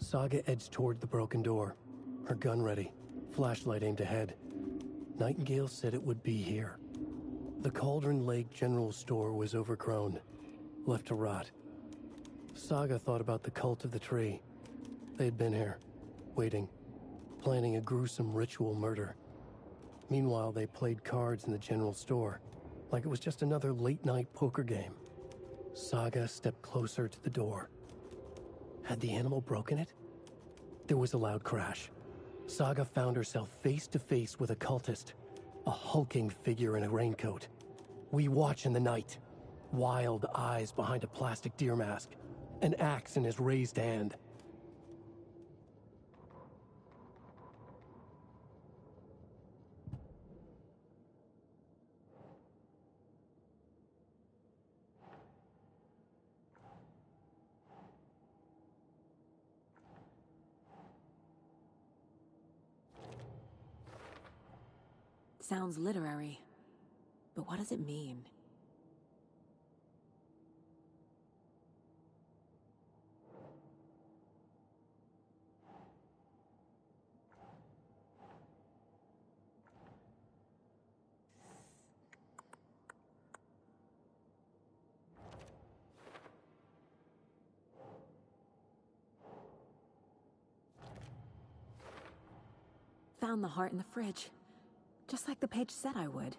Saga edged toward the broken door, her gun ready, flashlight aimed ahead. Nightingale said it would be here. The Cauldron Lake General Store was overgrown, left to rot. Saga thought about the cult of the tree. They had been here, waiting, planning a gruesome ritual murder. Meanwhile, they played cards in the general store, like it was just another late-night poker game. Saga stepped closer to the door. Had the animal broken it? There was a loud crash. Saga found herself face to face with a cultist, a hulking figure in a raincoat. We watch in the night. Wild eyes behind a plastic deer mask, an axe in his raised hand. Sounds literary, but what does it mean? Found the heart in the fridge, just like the page said I would.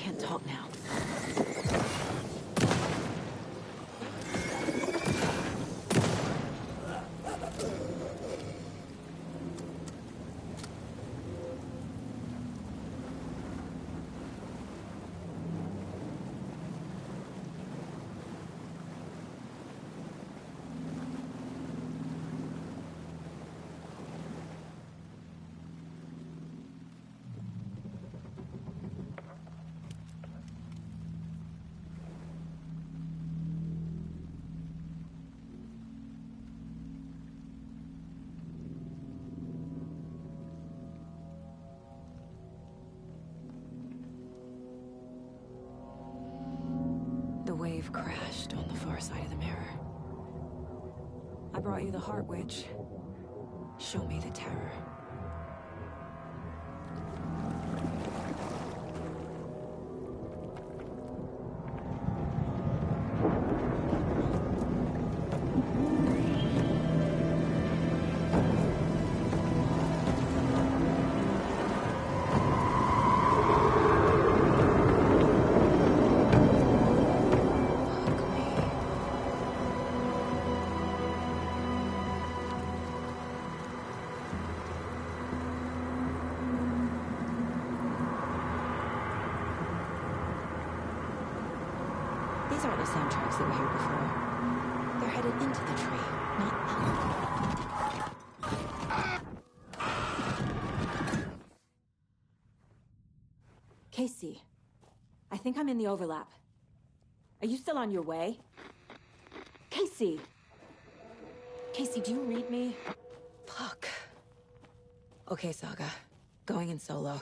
can't talk now. The wave crashed on the far side of the mirror. I brought you the Heart Witch. Show me the terror. These aren't the same tracks that were here before. They're headed into the tree, not out. Casey, I think I'm in the overlap. Are you still on your way? Casey! Casey, do you read me? Fuck. Okay, Saga. Going in solo.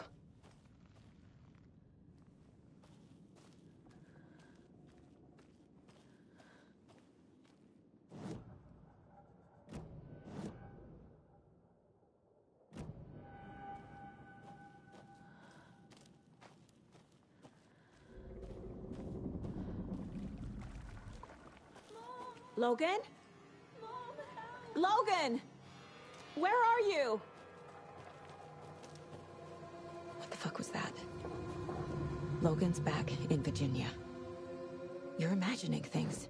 Logan? Logan! Where are you? What the fuck was that? Logan's back in Virginia. You're imagining things.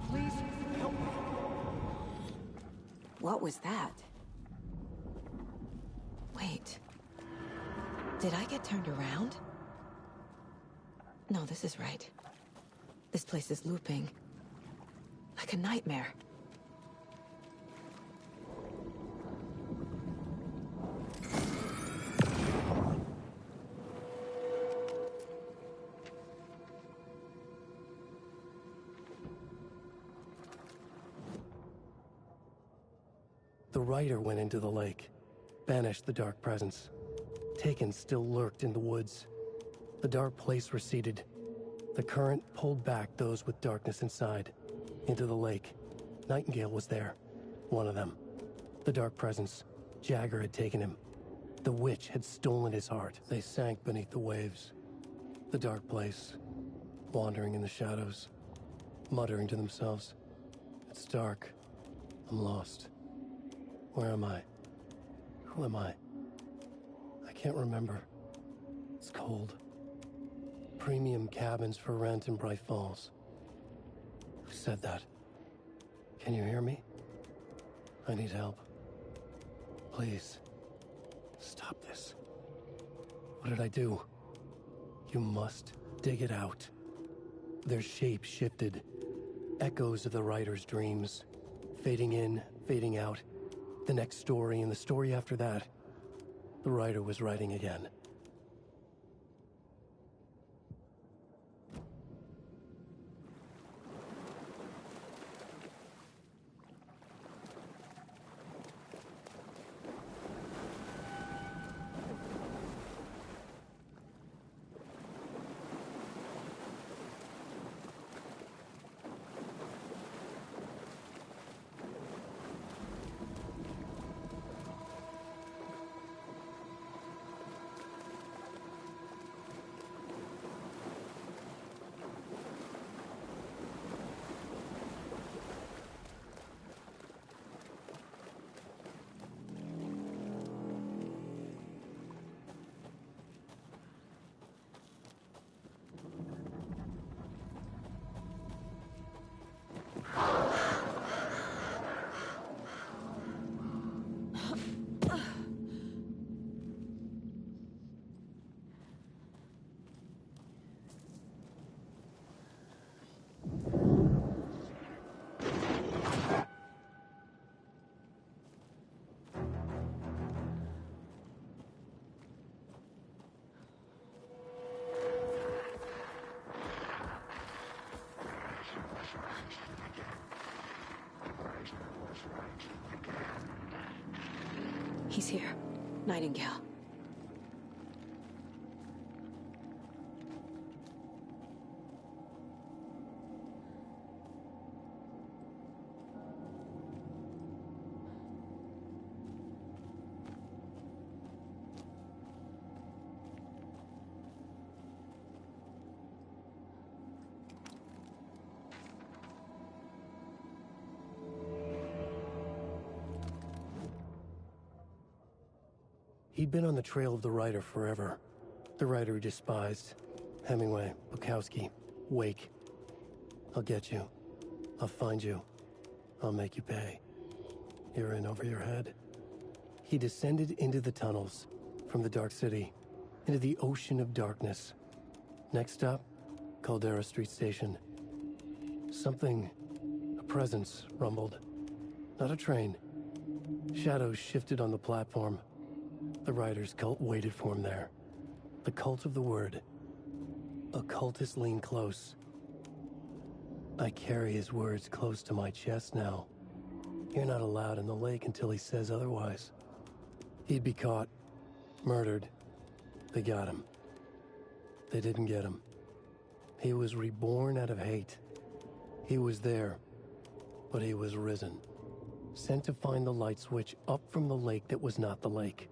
Please help me. What was that? Wait. Did I get turned around? No, this is right. This place is looping. Like a nightmare. The rider went into the lake, banished the dark presence. Taken still lurked in the woods. The dark place receded. The current pulled back those with darkness inside, into the lake. Nightingale was there, one of them. The dark presence, Jagger had taken him. The witch had stolen his heart. They sank beneath the waves. The dark place, wandering in the shadows, muttering to themselves. It's dark. I'm lost. Where am I? Who am I? I can't remember. It's cold. Premium cabins for rent in Bright Falls. Who said that? Can you hear me? I need help. Please. Stop this. What did I do? You must dig it out. Their shape shifted. Echoes of the writer's dreams. Fading in, fading out. The next story and the story after that. The writer was writing again. He's here. Nightingale. He'd been on the trail of the writer forever. The writer he despised. Hemingway, Bukowski, Wake. I'll get you. I'll find you. I'll make you pay. You're in over your head. He descended into the tunnels, from the Dark City, into the ocean of darkness. Next stop, Caldera Street Station. Something, a presence, rumbled. Not a train. Shadows shifted on the platform. The writer's cult waited for him there. The cult of the word. Occultists lean close. I carry his words close to my chest now. You're not allowed in the lake until he says otherwise. He'd be caught. Murdered. They got him. They didn't get him. He was reborn out of hate. He was there, but he was risen. Sent to find the light switch up from the lake that was not the lake.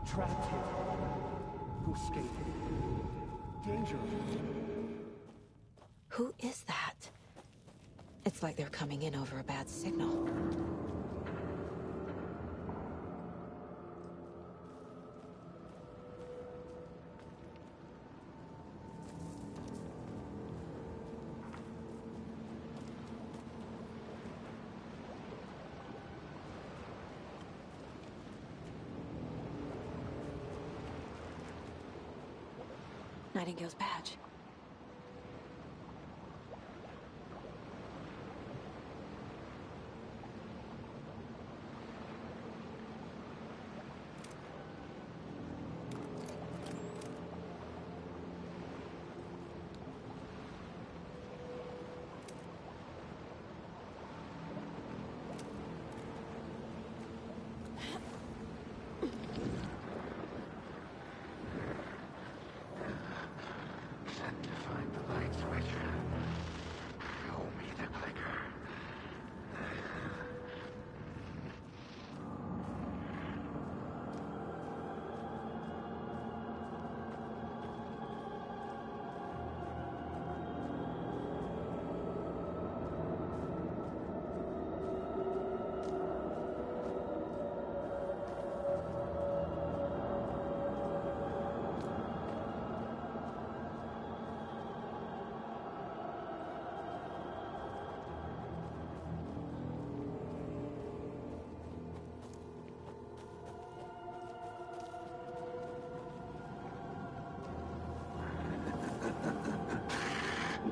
Trapped here. Who escaped? Danger. Who is that? It's like they're coming in over a bad signal. Nightingale's badge.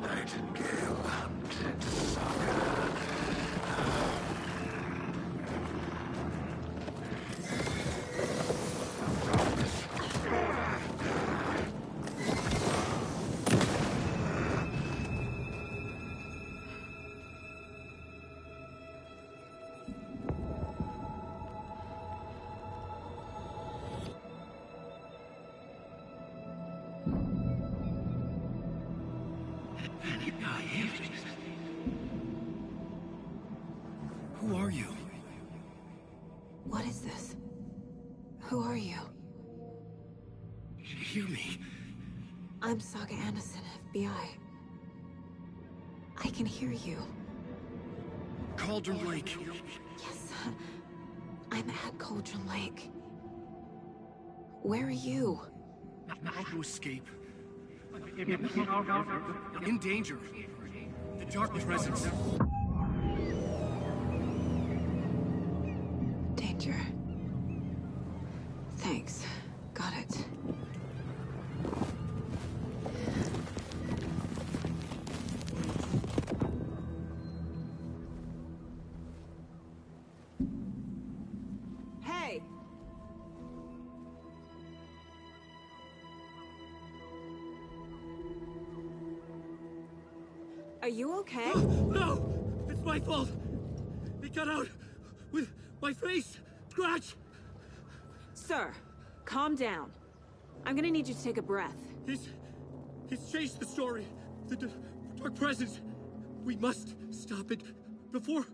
Nightingale hunted Saga. Who are you? What is this? Who are you? Hear me. I'm Saga Anderson, FBI. I can hear you. Cauldron Lake. Yes, I'm at Cauldron Lake. Where are you? How to escape. In danger. The Dark Presence. Danger. Thanks. Got it. Hey! Are you okay? No! It's my fault! He got out with my face scratch! Sir, calm down. I'm gonna need you to take a breath. He's changed the story. The Dark Presence. We must stop it before...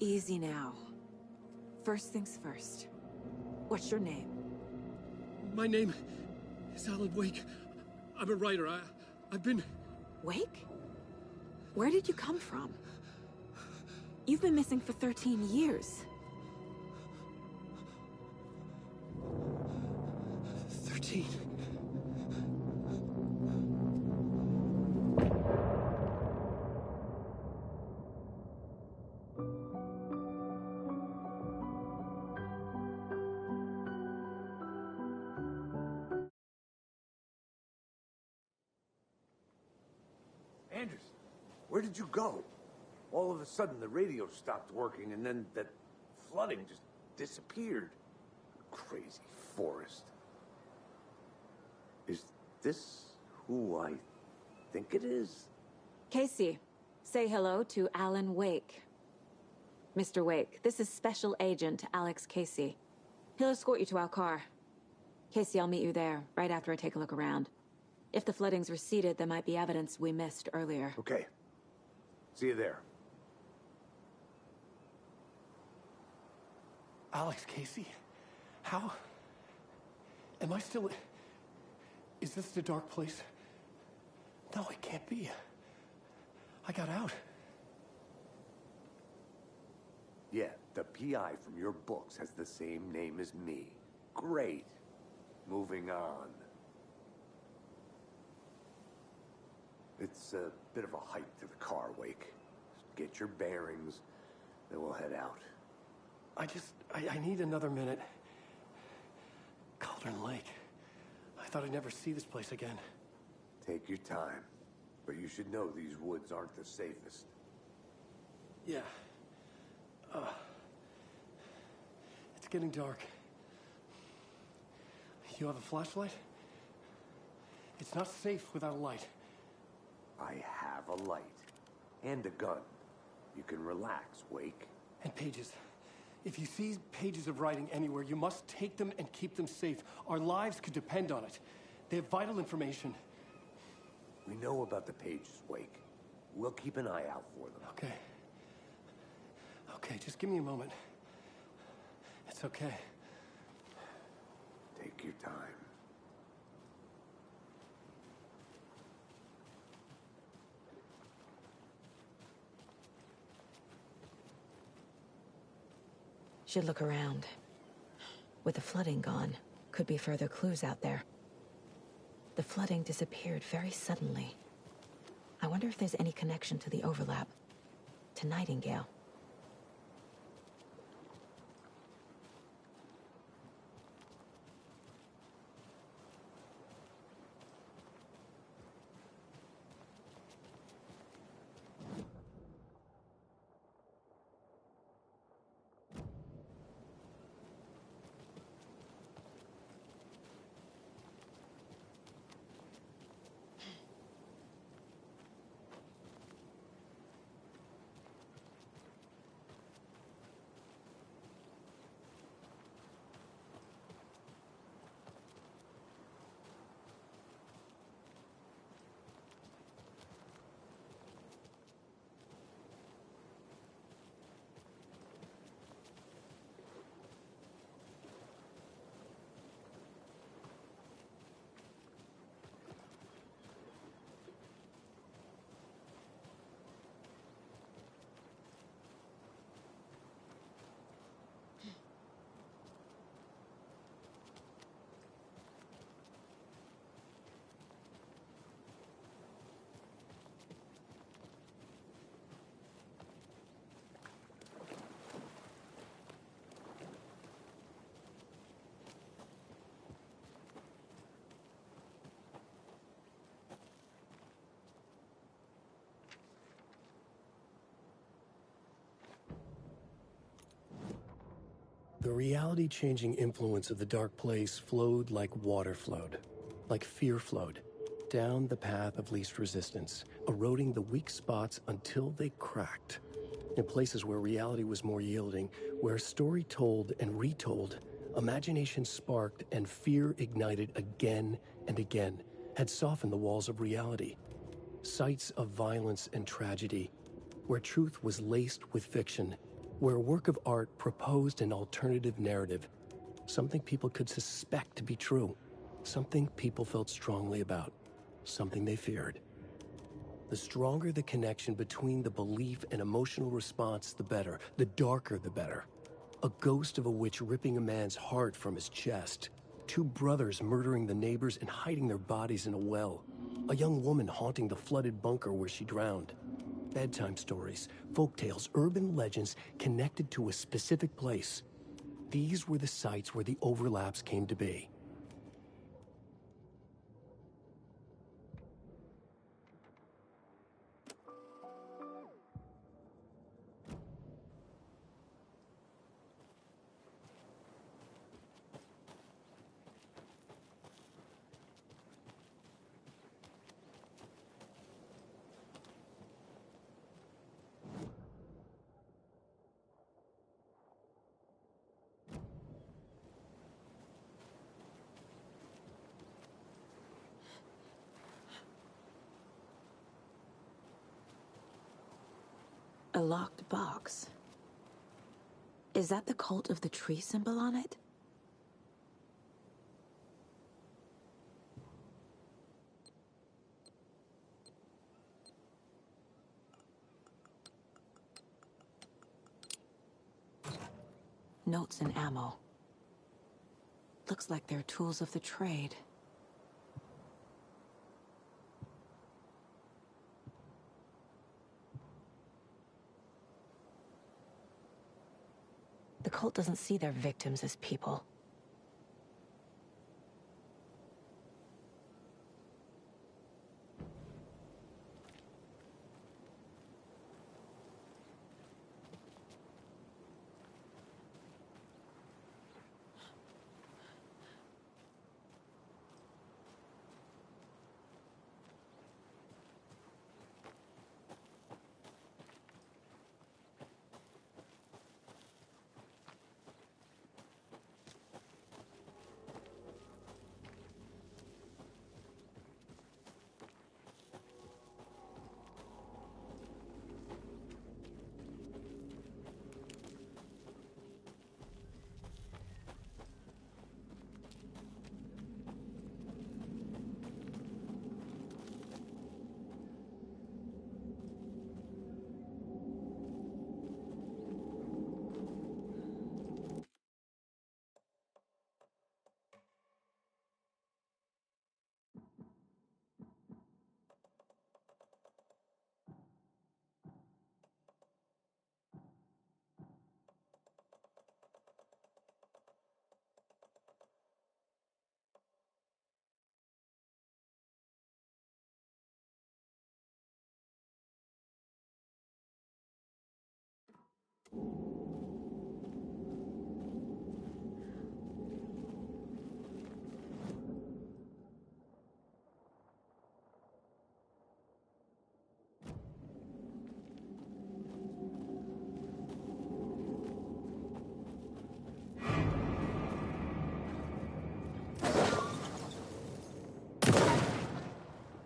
Easy now. First things first. What's your name? My name is Alan Wake. I'm a writer. I've been... Wake? Where did you come from? You've been missing for 13 years. 13. Anders, where did you go? All of a sudden, the radio stopped working, and then that flooding just disappeared. Crazy forest. Is this who I think it is? Casey, say hello to Alan Wake. Mr. Wake, this is Special Agent Alex Casey. He'll escort you to our car. Casey, I'll meet you there, right after I take a look around. If the flooding's receded, there might be evidence we missed earlier. Okay. See you there. Alex Casey? How? Am I still... Is this the dark place? No, it can't be. I got out. Yeah, the PI from your books has the same name as me. Great. Moving on. It's a bit of a hike to the car, Wake. Get your bearings, then we'll head out. I need another minute. Cauldron Lake. I thought I'd never see this place again. Take your time. But you should know these woods aren't the safest. Yeah. It's getting dark. You have a flashlight? It's not safe without a light. I have a light. And a gun. You can relax, Wake. And pages. If you see pages of writing anywhere, you must take them and keep them safe. Our lives could depend on it. They have vital information. We know about the pages, Wake. We'll keep an eye out for them. Okay. Okay, just give me a moment. It's okay. Take your time. Should look around. With the flooding gone, could be further clues out there. The flooding disappeared very suddenly. I wonder if there's any connection to the overlap. To Nightingale. The reality-changing influence of the Dark Place flowed like water flowed, like fear flowed, down the path of least resistance, eroding the weak spots until they cracked. In places where reality was more yielding, where story told and retold, imagination sparked and fear ignited again and again, had softened the walls of reality. Sites of violence and tragedy, where truth was laced with fiction, where a work of art proposed an alternative narrative, something people could suspect to be true, something people felt strongly about, something they feared. The stronger the connection between the belief and emotional response, the better. The darker, the better. A ghost of a witch ripping a man's heart from his chest. Two brothers murdering the neighbors and hiding their bodies in a well. A young woman haunting the flooded bunker where she drowned. Bedtime stories, folktales, urban legends connected to a specific place. These were the sites where the overlaps came to be. A locked box. Is that the cult of the tree symbol on it? Notes and ammo. Looks like they're tools of the trade. The cult doesn't see their victims as people.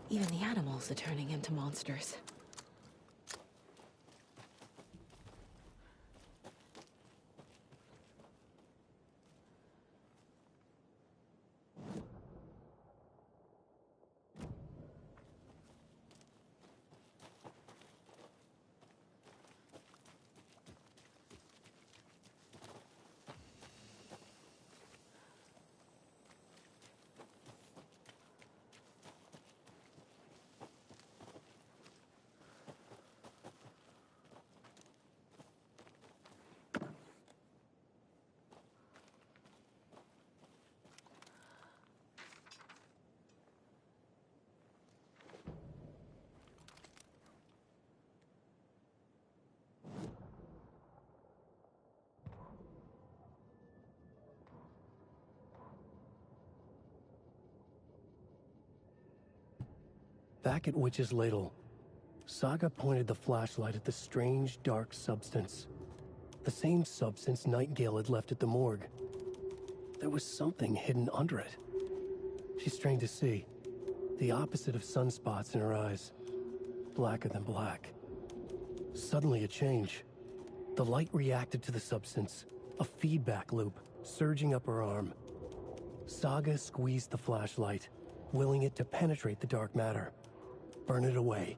Even the animals are turning into monsters. Back at Witch's Ladle, Saga pointed the flashlight at the strange, dark substance. The same substance Nightingale had left at the morgue. There was something hidden under it. She strained to see. The opposite of sunspots in her eyes. Blacker than black. Suddenly a change. The light reacted to the substance. A feedback loop, surging up her arm. Saga squeezed the flashlight, willing it to penetrate the dark matter. Burn it away.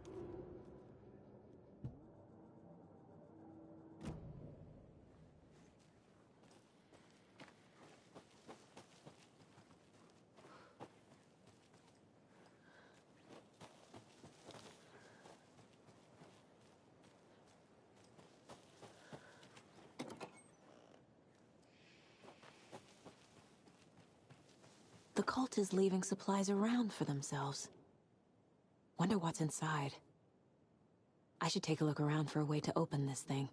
The cult is leaving supplies around for themselves. Wonder what's inside. I should take a look around for a way to open this thing.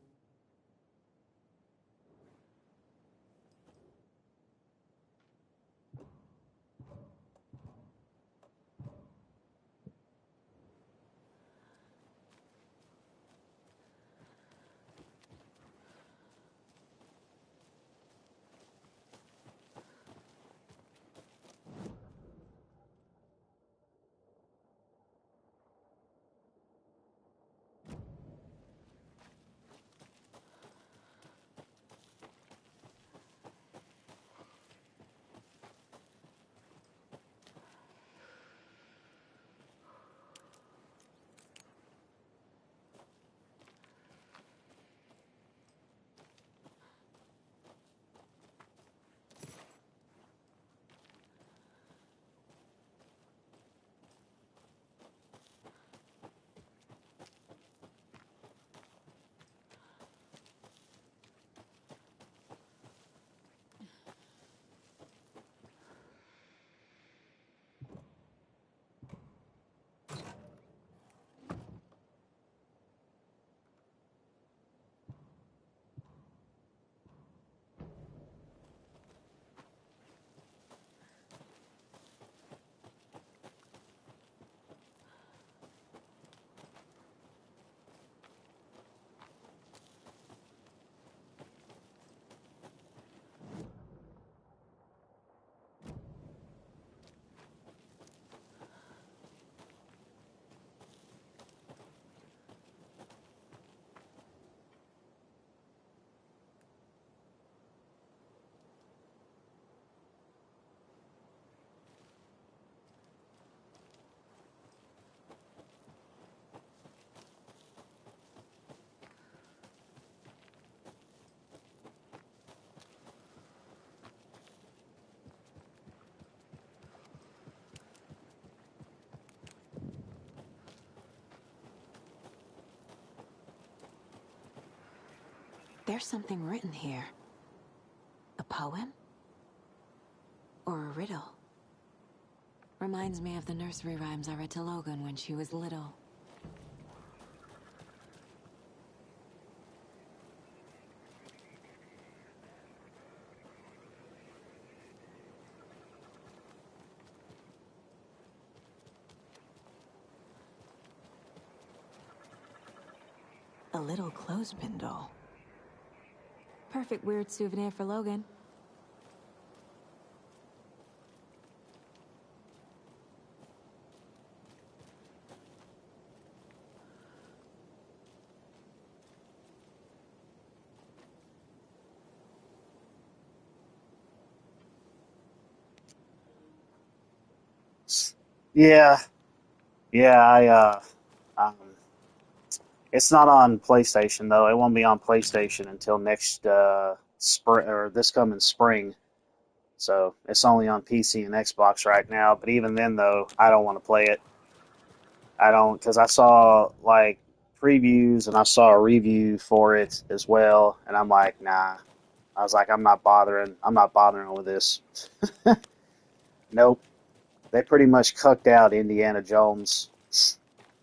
There's something written here. A poem? Or a riddle? Reminds me of the nursery rhymes I read to Logan when she was little. A little clothespin doll. Perfect weird souvenir for Logan. Yeah, yeah. Um, it's not on PlayStation though. It won't be on PlayStation until next spring or this coming spring. So it's only on PC and Xbox right now. But even then, though, I don't want to play it. I don't because I saw like previews and I saw a review for it as well, and I'm like, nah. I was like, I'm not bothering. I'm not bothering with this. Nope. They pretty much cucked out Indiana Jones.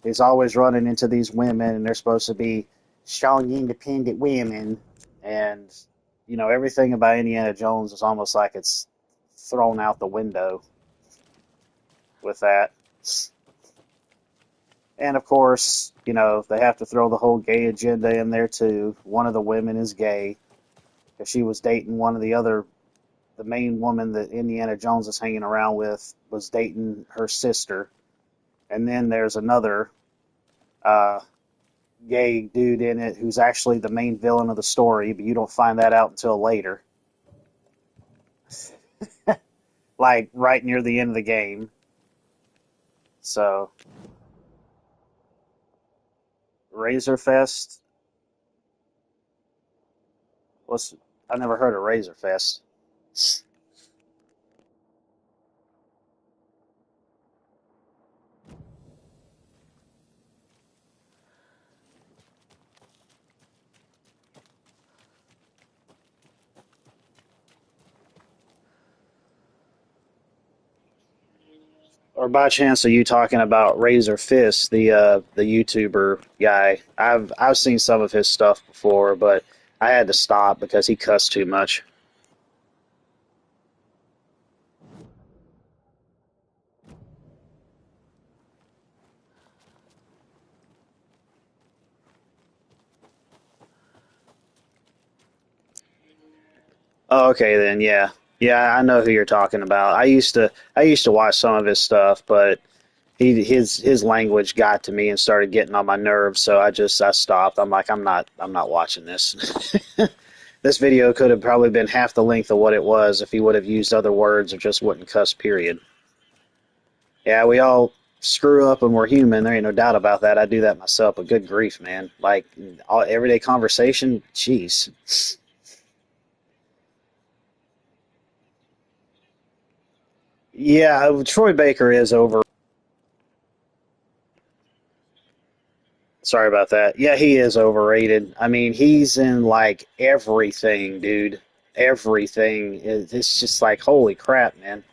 He's always running into these women, and they're supposed to be strong, independent women, and everything about Indiana Jones is almost like it's thrown out the window with that. And of course, you know, they have to throw the whole gay agenda in there too. One of the women is gay because she was dating one of the main woman that Indiana Jones is hanging around with was dating her sister. And then there's another uh, gay dude in it who's actually the main villain of the story, but you don't find that out until later. Like right near the end of the game. So, Razorfest. I never heard of Razorfest. Or by chance, are you talking about Razor Fist, the YouTuber guy? I've seen some of his stuff before, but I had to stop because he cussed too much. Oh, okay then, yeah. Yeah, I know who you're talking about. I used to watch some of his stuff, but his language got to me and started getting on my nerves, so I stopped. I'm like I'm not watching this. This video could have probably been half the length of what it was if he would have used other words or just wouldn't cuss, period. Yeah, we all screw up and we're human. There ain't no doubt about that. I do that myself, but good grief, man. Like, everyday conversation, jeez. Yeah, Troy Baker is over. Sorry about that. Yeah, he is overrated. I mean, he's in like everything, dude. Everything. It's just like, holy crap, man.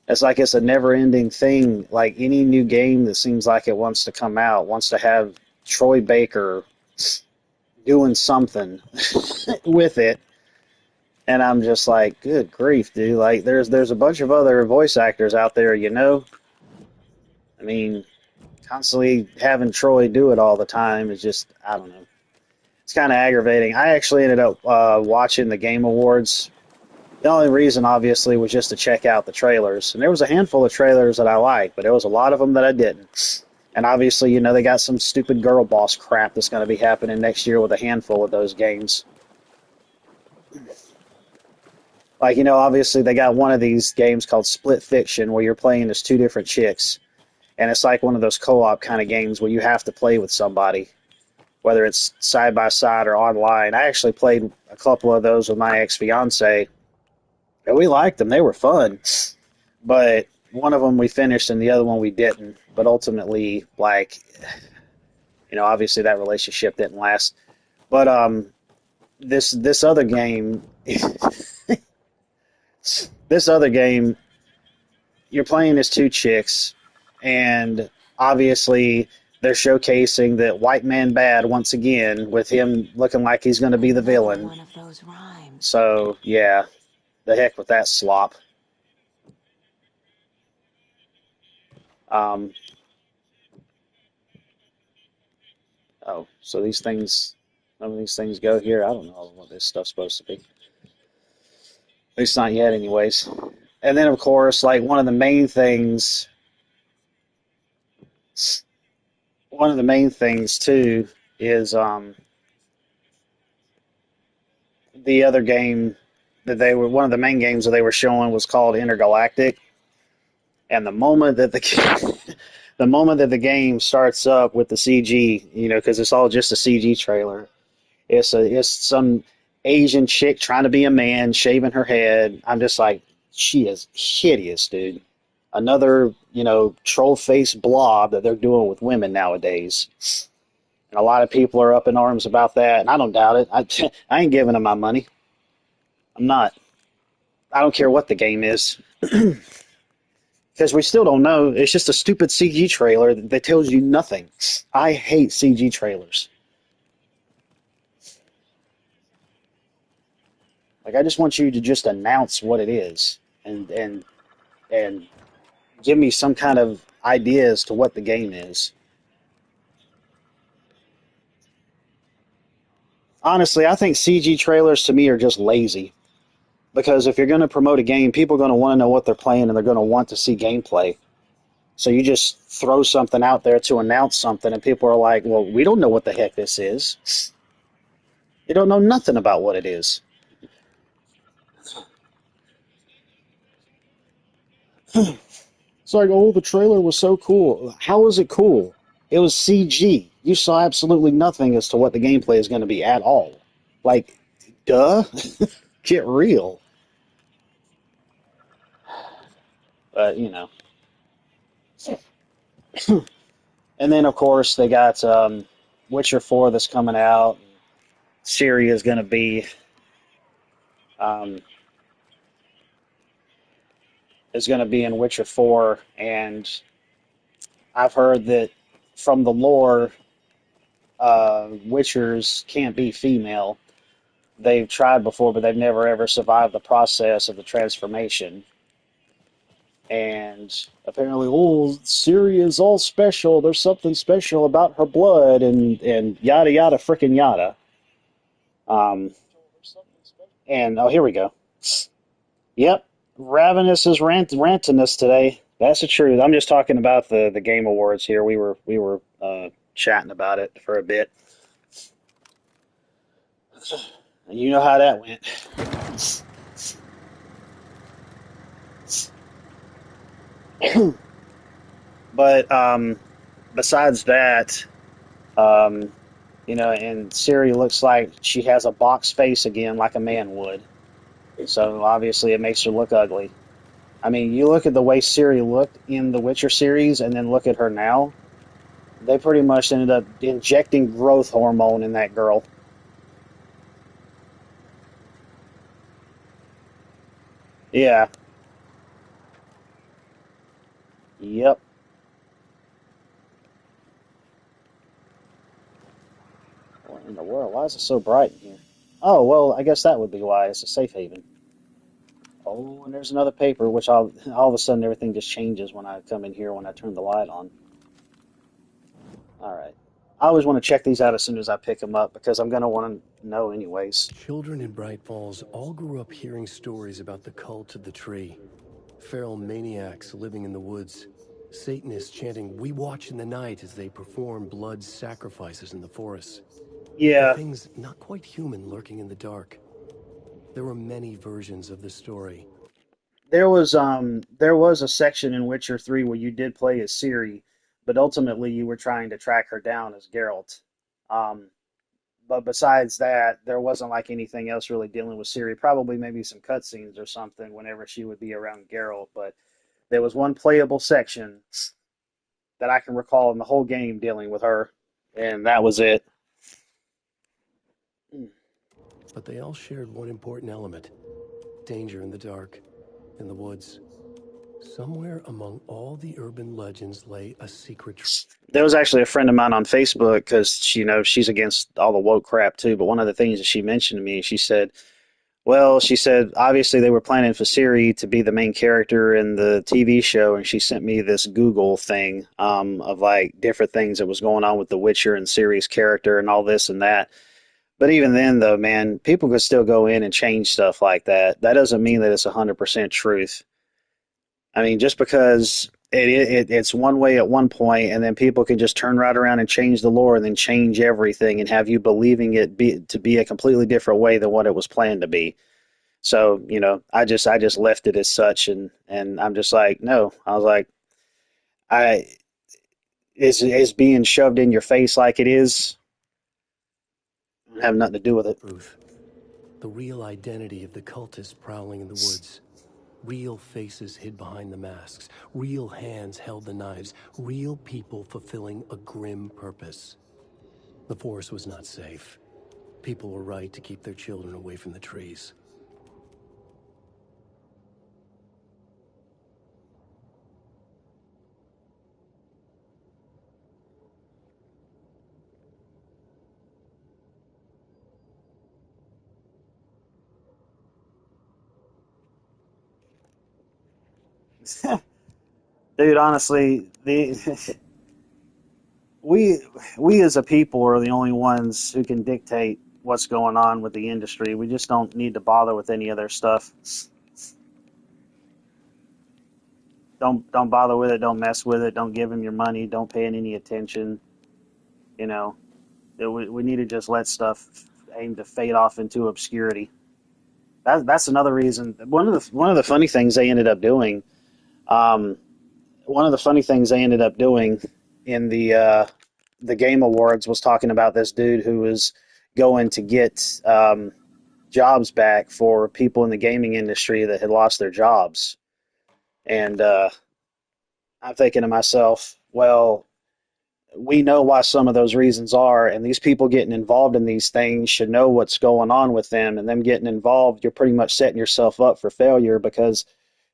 It's like it's a never-ending thing. Like any new game that seems like it wants to come out wants to have Troy Baker doing something with it, and I'm just like, good grief, dude. Like, there's a bunch of other voice actors out there, you know. I mean, constantly having Troy do it all the time is just, I don't know. It's kind of aggravating. I actually ended up watching the Game Awards. The only reason, obviously, was just to check out the trailers. And there was a handful of trailers that I liked, but there was a lot of them that I didn't. And obviously, you know, they got some stupid girl boss crap that's going to be happening next year with a handful of those games. Like, you know, obviously they got one of these games called Split Fiction where you're playing as two different chicks. And it's like one of those co-op kind of games where you have to play with somebody, whether it's side by side or online. I actually played a couple of those with my ex-fiance, and we liked them. They were fun. But one of them we finished and the other one we didn't. But ultimately, like, you know, obviously that relationship didn't last. But this other game, this other game, you're playing as two chicks, and obviously they're showcasing that white man bad once again, with him looking like he's going to be the villain. One of those rhymes. So yeah, the heck with that slop. Um, oh, so these things, none of these things go here. I don't know what this stuff's supposed to be. At least not yet, anyways. And then, of course, like one of the main things too is the other game that they were one of the main games that they were showing was called Intergalactic. And the moment that the moment that the game starts up with the CG, you know, because it's all just a CG trailer, it's some Asian chick trying to be a man, shaving her head. I'm just like, she is hideous, dude. Another, you know, troll face blob that they're doing with women nowadays. And a lot of people are up in arms about that, and I don't doubt it. I ain't giving them my money. I'm not. I don't care what the game is. Because we still don't know. It's just a stupid CG trailer that tells you nothing. I hate CG trailers. Like, I just want you to just announce what it is and give me some kind of idea as to what the game is. Honestly, I think CG trailers to me are just lazy. Because if you're going to promote a game, people are going to want to know what they're playing and they're going to want to see gameplay. So you just throw something out there to announce something, and people are like, well, we don't know what the heck this is. You don't know nothing about what it is. It's like, oh, the trailer was so cool. How was it cool? It was CG. You saw absolutely nothing as to what the gameplay is going to be at all. Like, duh? Get real. But, you know. And then, of course, they got Witcher 4 that's coming out. Ciri is going to be um, in Witcher 4, and I've heard that from the lore, Witchers can't be female. They've tried before, but they've never ever survived the process of the transformation. And apparently, oh, Ciri is all special. There's something special about her blood, and yada yada frickin' yada. Um, and oh, here we go. Yep, Ravenous is ranting us today. That's the truth. I'm just talking about the Game Awards here. We were chatting about it for a bit. You know how that went. But besides that, um, and Siri looks like she has a box face again, like a man would. So obviously, it makes her look ugly. I mean, you look at the way Siri looked in the Witcher series, and then look at her now. They pretty much ended up injecting growth hormone in that girl. Yeah. Yep. What in the world? Why is it so bright in here? Oh, well, I guess that would be why. It's a safe haven. Oh, and there's another paper, which all of a sudden everything just changes when I come in here when I turn the light on. All right. I always want to check these out as soon as I pick them up because I'm going to want to know anyways. Children in Bright Falls all grew up hearing stories about the cult of the tree. Feral maniacs living in the woods. Satanists chanting, "We watch in the night," as they perform blood sacrifices in the forests. Yeah. Things not quite human lurking in the dark. There were many versions of the story. There was a section in Witcher 3 where you did play as Ciri, but ultimately you were trying to track her down as Geralt. Um, but besides that, there wasn't like anything else really dealing with Ciri. Probably maybe some cutscenes or something whenever she would be around Geralt, but there was one playable section that I can recall in the whole game dealing with her, and that was it. But they all shared one important element: danger in the dark, in the woods. Somewhere among all the urban legends lay a secret. There was actually a friend of mine on Facebook because she's against all the woke crap too. But one of the things that she mentioned to me, she said obviously they were planning for Ciri to be the main character in the TV show, and she sent me this Google thing of like different things that was going on with The Witcher and Ciri's character and all this and that. But even then, though, man, people could still go in and change stuff like that. That doesn't mean that it's 100% truth. I mean, just because it's one way at one point, and then people can just turn right around and change the lore, and then change everything, and have you believing to be a completely different way than what it was planned to be. So, I just left it as such, and I'm just like, no. I was like, I is being shoved in your face like it is. Have nothing to do with it. Truth. The real identity of the cultists prowling in the woods. Real faces hid behind the masks. Real hands held the knives. Real people fulfilling a grim purpose. The forest was not safe. People were right to keep their children away from the trees. Dude, honestly, we we as a people are the only ones who can dictate what's going on with the industry. We just don't need to bother with any of their stuff. Don't bother with it. Don't mess with it. Don't give them your money. Don't pay it any attention. You know, we need to just let stuff aim to fade off into obscurity. That's another reason. One of the funny things they ended up doing. Um, One of the funny things they ended up doing in the Game Awards was talking about this dude who was going to get jobs back for people in the gaming industry that had lost their jobs. And I'm thinking to myself, well, we know why some of those reasons are, and these people getting involved in these things should know what's going on with them, and them getting involved, you're pretty much setting yourself up for failure because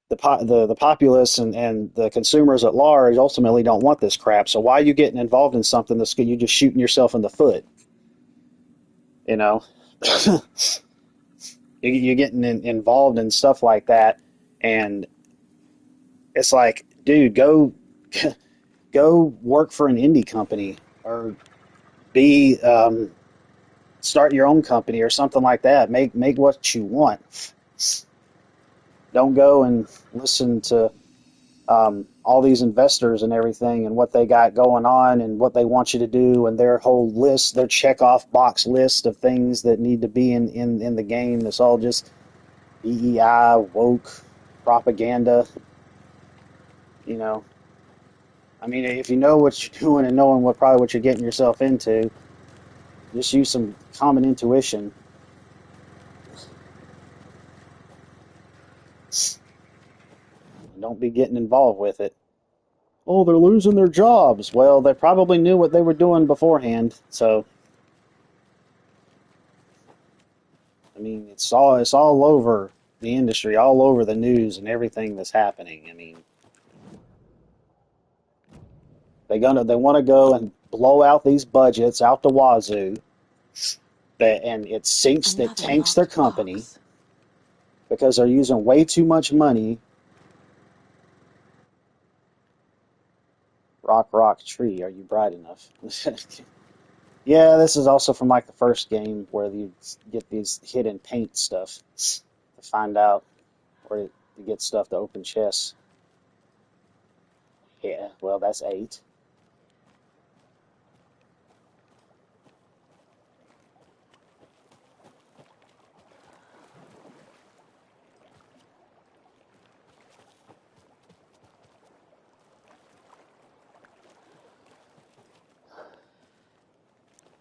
the populace and the consumers at large ultimately don't want this crap. So why are you getting involved in something that's you just shooting yourself in the foot? You know, you're getting involved in stuff like that, and it's like, dude, go work for an indie company or be start your own company or something like that. Make what you want. Don't go and listen to all these investors and everything and what they got going on and what they want you to do and their whole list, their check off box list of things that need to be in the game. It's all just DEI, woke propaganda. You know, I mean, if you know what you're doing and knowing what you're getting yourself into, just use some common intuition. And don't be getting involved with it. Oh, they're losing their jobs. Well, they probably knew what they were doing beforehand. So, I mean, it's all over the industry, all over the news and everything that's happening. I mean, they want to go and blow out these budgets out the wazoo, and it Another tanks their locked company box. because they're using way too much money. Rock tree, are you bright enough? Yeah, this is also from like the first game where you get these hidden paint stuff to find out where to get stuff to open chests. Yeah, well, that's 8.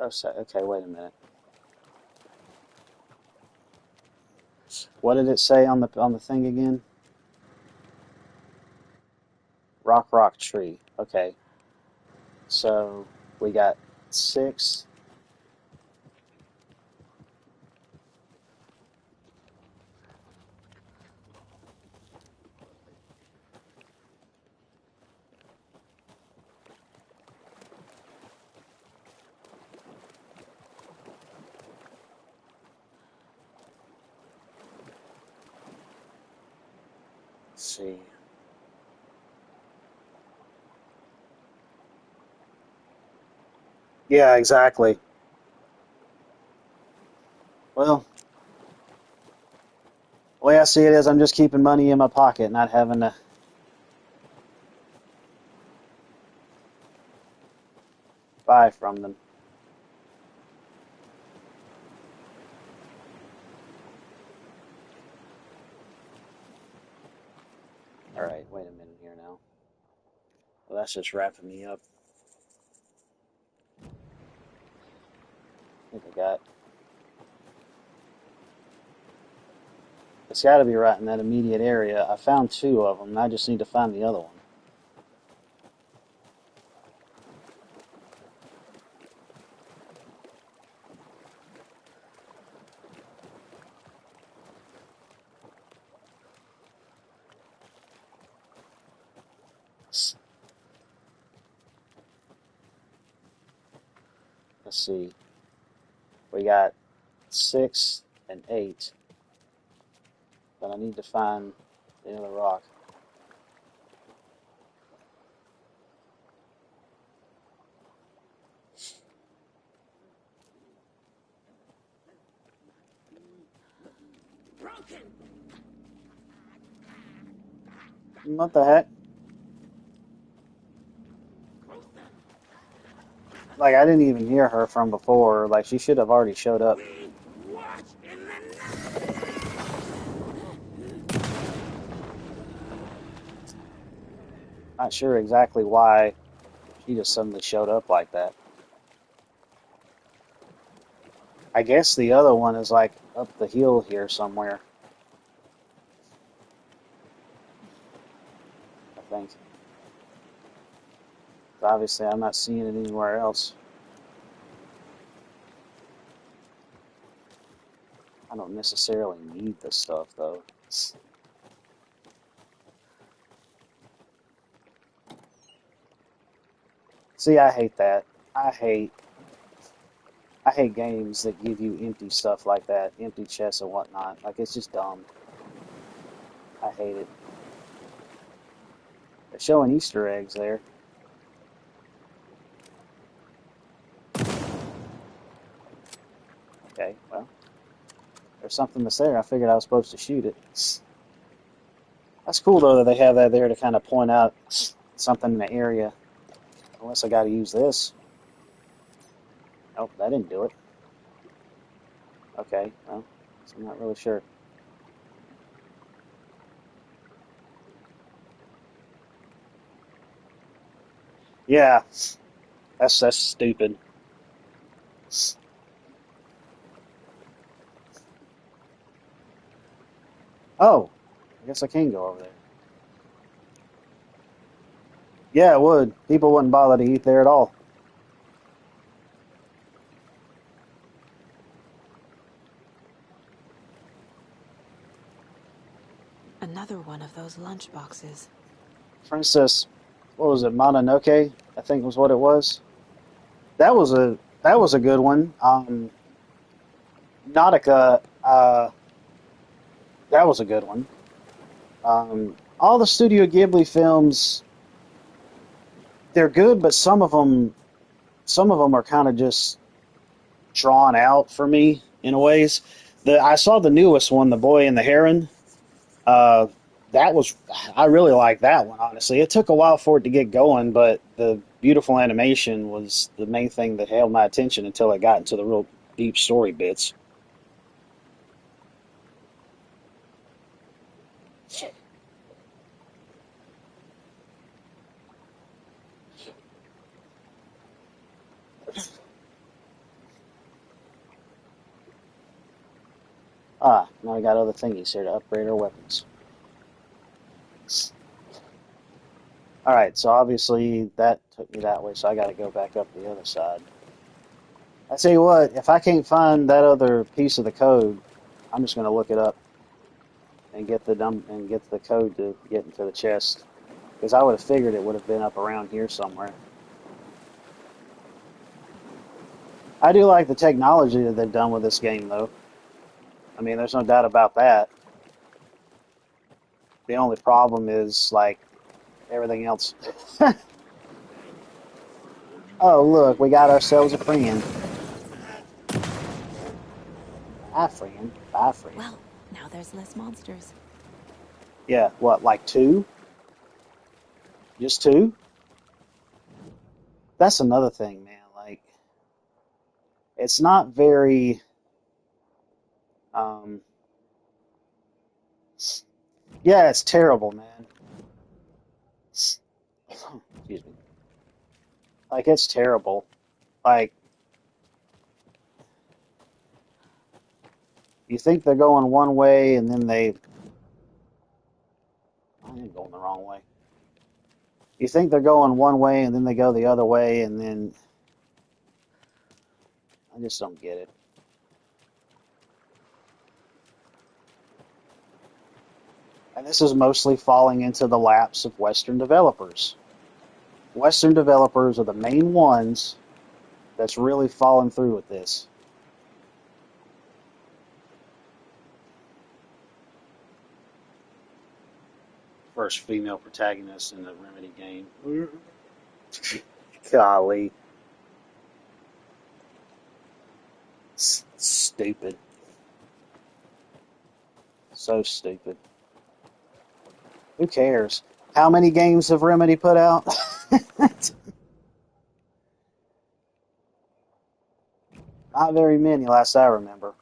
Oh, okay, wait a minute. What did it say on the thing again? Rock tree. Okay, so we got 6. Let's see. Yeah, exactly. Well, the way I see it is, I'm just keeping money in my pocket, not having to buy from them. All right, wait a minute here now. Well, that's just wrapping me up. I think I got. It's got to be right in that immediate area. I found 2 of them. I just need to find the other one. Let's see. We got 6 and 8, but I need to find the other rock. What the heck? Like, I didn't even hear her from before. Like, she should have already showed up. Not sure exactly why she just suddenly showed up like that. I guess the other one is like up the hill here somewhere, I think. Obviously, I'm not seeing it anywhere else. I don't necessarily need this stuff, though. See, I hate that. I hate I hate games that give you empty stuff like that, empty chests and whatnot. Like, it's just dumb. I hate it. They're showing Easter eggs there. Okay, well, there's something that's there. I figured I was supposed to shoot it. That's cool, though, that they have that there to kind of point out something in the area. Unless I got to use this. Nope, that didn't do it. Okay, well, so I'm not really sure. Yeah, that's stupid. Oh, I guess I can go over there. Yeah, it would. People wouldn't bother to eat there at all. Another one of those lunch boxes. Princess, what was it, Mononoke? I think was what it was. That was a good one. Nautica, that was a good one. All the Studio Ghibli films, they're good, but some of them are kind of just drawn out for me in a ways. I saw the newest one, The Boy and the Heron. Uh, that was I really liked that one, honestly. It took a while for it to get going, but the beautiful animation was the main thing that held my attention until it got into the real deep story bits. Ah, now we got other thingies here to upgrade our weapons. All right, so obviously that took me that way, so I got to go back up the other side. I tell you what, if I can't find that other piece of the code, I'm just going to look it up and get the code to get into the chest. Because I would have figured it would have been up around here somewhere. I do like the technology that they've done with this game, though. I mean, there's no doubt about that. The only problem is, like, everything else. Oh, look, we got ourselves a friend. Bye, friend. Bye, friend. Well, now there's less monsters. Yeah, what, like two? Just two? That's another thing, man. Like, it's not very. Um, yeah, it's terrible, man. Excuse me. Like, it's terrible. Like, you think they're going one way, and then I am going the wrong way. You think they're going one way, and then they go the other way, and then I just don't get it. And this is mostly falling into the laps of Western developers. Western developers are the main ones that's really falling through with this. First female protagonist in the Remedy game. Golly. Stupid. So stupid. Who cares? How many games have Remedy put out? Not very many, last I remember.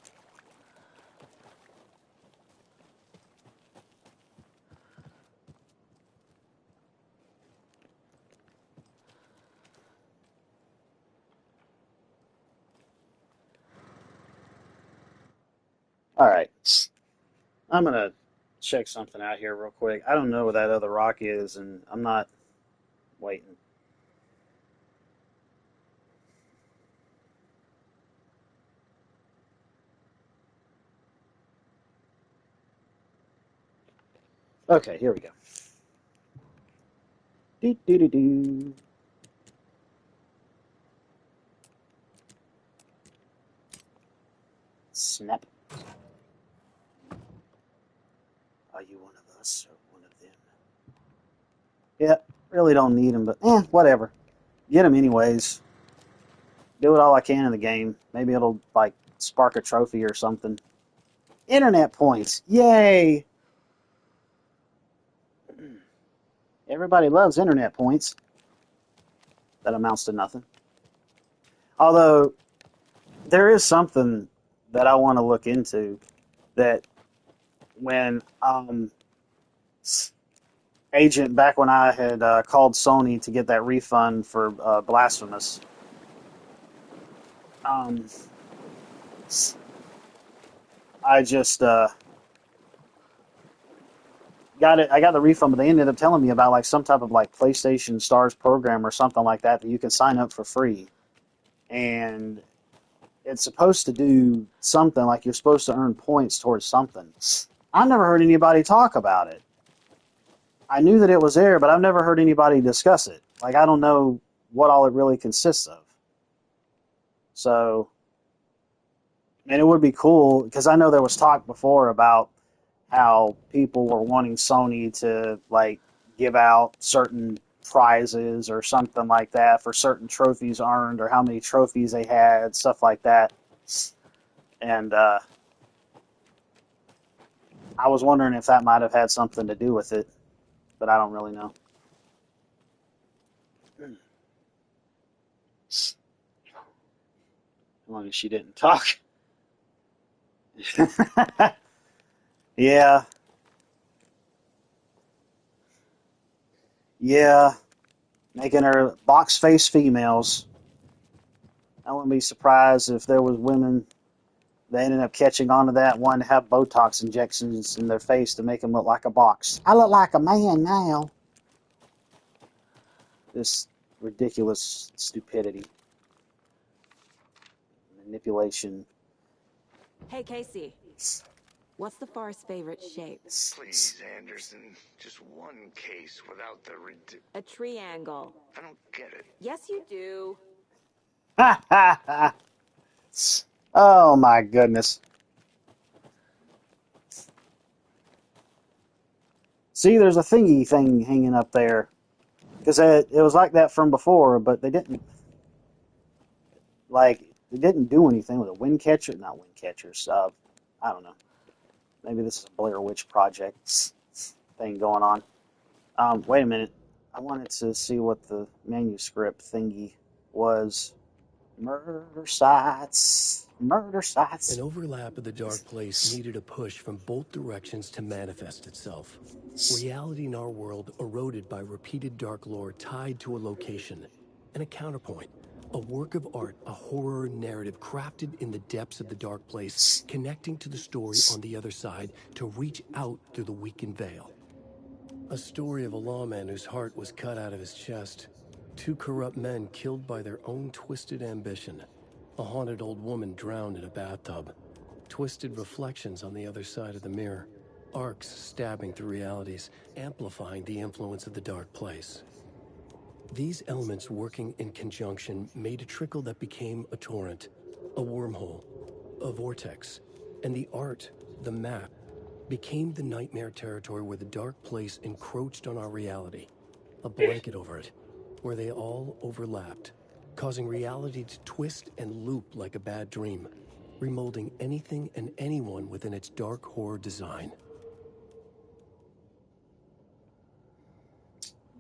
All right. I'm going to check something out here real quick. I don't know where that other rock is, and I'm not waiting. Okay, here we go. Do do do do. Snap. Are you one of us or one of them? Yeah, really don't need them, but whatever. Get them anyways. Do it all I can in the game. Maybe it'll like spark a trophy or something. Internet points. Yay! Everybody loves internet points. That amounts to nothing. Although, there is something that I want to look into that when Agent, back when I had called Sony to get that refund for Blasphemous, I just got it. I got the refund, but they ended up telling me about like some type of like PlayStation Stars program or something like that you can sign up for free, and it's supposed to do something like you're supposed to earn points towards something. I've never heard anybody talk about it. I knew that it was there, but I've never heard anybody discuss it. Like, I don't know what all it really consists of. So, and it would be cool, because I know there was talk before about how people were wanting Sony to, like, give out certain prizes or something like that for certain trophies earned or how many trophies they had, stuff like that. And I was wondering if that might have had something to do with it, but I don't really know. As long as she didn't talk. Yeah. Yeah. Making her box face females. I wouldn't be surprised if there was women that ended up catching on to that, wanting to have Botox injections in their face to make them look like a box. I look like a man now. This ridiculous stupidity. Manipulation. Hey, Casey. What's the far's favorite shape? Please, Anderson. Just one case without the A triangle. I don't get it. Yes, you do. Oh my goodness. See, there's a thingy thing hanging up there. Because it was like that from before, but they didn't do anything with a wind catcher. Not wind catchers. I don't know. Maybe this is a Blair Witch Project thing going on. Wait a minute. I wanted to see what the manuscript thingy was. Murder sites. Murder sites. An overlap of the dark place needed a push from both directions to manifest itself. Reality in our world eroded by repeated dark lore tied to a location. And a counterpoint. A work of art, a horror narrative crafted in the depths of the dark place, connecting to the story on the other side to reach out through the weakened veil. A story of a lawman whose heart was cut out of his chest. Two corrupt men killed by their own twisted ambition. A haunted old woman drowned in a bathtub. Twisted reflections on the other side of the mirror. Arcs stabbing through realities, amplifying the influence of the dark place. These elements working in conjunction made a trickle that became a torrent, a wormhole, a vortex, and the art, the map, became the nightmare territory where the dark place encroached on our reality, a blanket over it, where they all overlapped, causing reality to twist and loop like a bad dream, remolding anything and anyone within its dark horror design.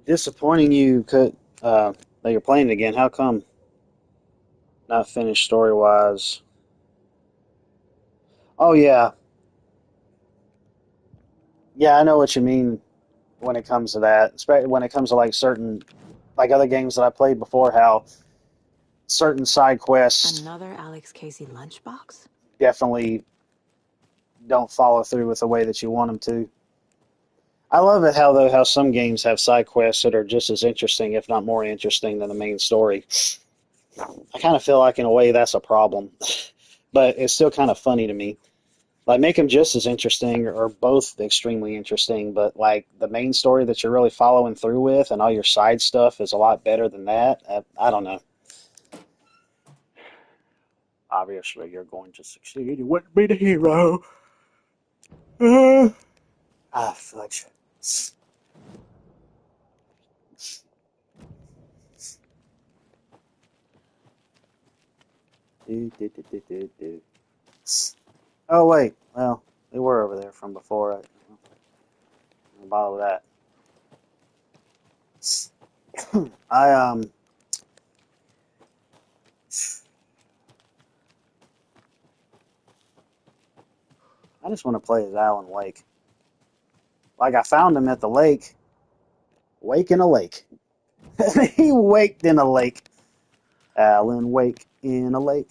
Disappointing you could that you're playing it again. How come? Not finished story wise. Oh yeah, yeah. I know what you mean when it comes to that. Especially when it comes to like certain, like other games that I played before. How certain side quests Another Alex Casey lunchbox? definitely don't follow through with the way that you want them to. I love it how some games have side quests that are just as interesting, if not more interesting, than the main story. I kind of feel like in a way that's a problem, but it's still kind of funny to me. Like make them just as interesting or both extremely interesting, but like the main story that you're really following through with and all your side stuff is a lot better than that. I don't know. Obviously, you're going to succeed. You wouldn't be the hero. Fudge. Do, do, do, do, do, do. Oh wait, well they were over there from before. I bottle that. I I just want to play as Alan Wake. Like I found him at the lake, wake in a lake. He waked in a lake. Alan Wake in a lake.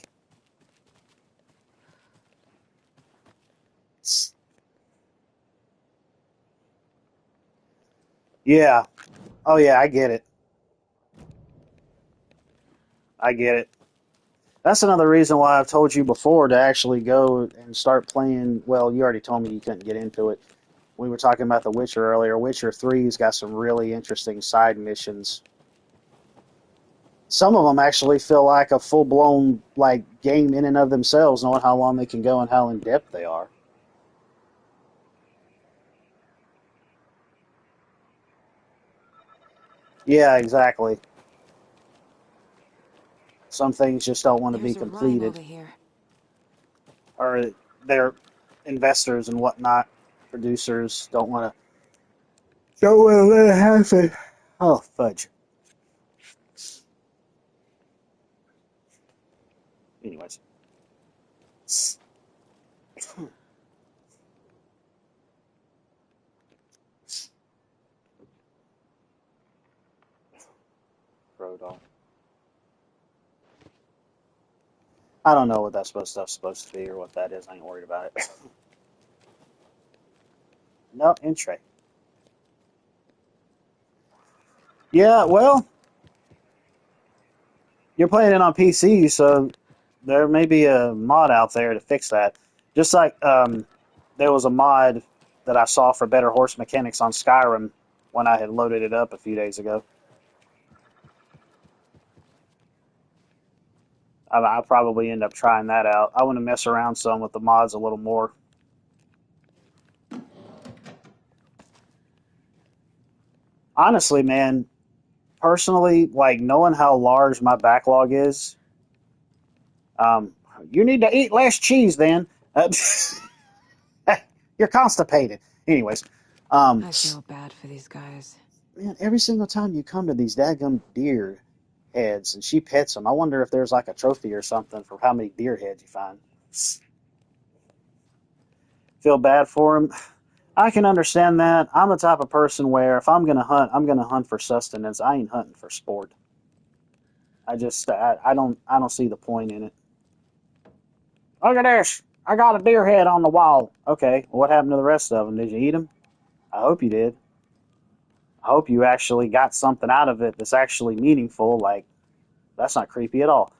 Yeah. Oh yeah, I get it. I get it. That's another reason why I've told you before to actually go and start playing. Well, you already told me you couldn't get into it. We were talking about The Witcher earlier. Witcher 3's got some really interesting side missions. Some of them actually feel like a full-blown like game in and of themselves, knowing how long they can go and how in depth they are. Yeah, exactly. Some things just don't want to be There's a rhyme completed, over here. or their investors and whatnot, producers don't want to let it happen. Oh fudge. Anyways, Frodo. I don't know what that stuff's supposed to be or what that is. I ain't worried about it. No, in tray. Yeah, well, you're playing it on PC, so there may be a mod out there to fix that. Just like there was a mod that I saw for better horse mechanics on Skyrim when I had loaded it up a few days ago. I'll probably end up trying that out. I want to mess around some with the mods a little more. Honestly, man, personally, like knowing how large my backlog is, um, you need to eat less cheese then. You're constipated. Anyways, um, I feel bad for these guys. man, every single time you come to these daggum deer heads and she pets them, I wonder if there's like a trophy or something for how many deer heads you find. Feel bad for them. I can understand that. I'm the type of person where if I'm gonna hunt, I'm gonna hunt for sustenance. I ain't hunting for sport. I don't see the point in it. Look at this. I got a deer head on the wall. Okay, what happened to the rest of them? Did you eat them? I hope you did. I hope you actually got something out of it that's actually meaningful. Like, that's not creepy at all.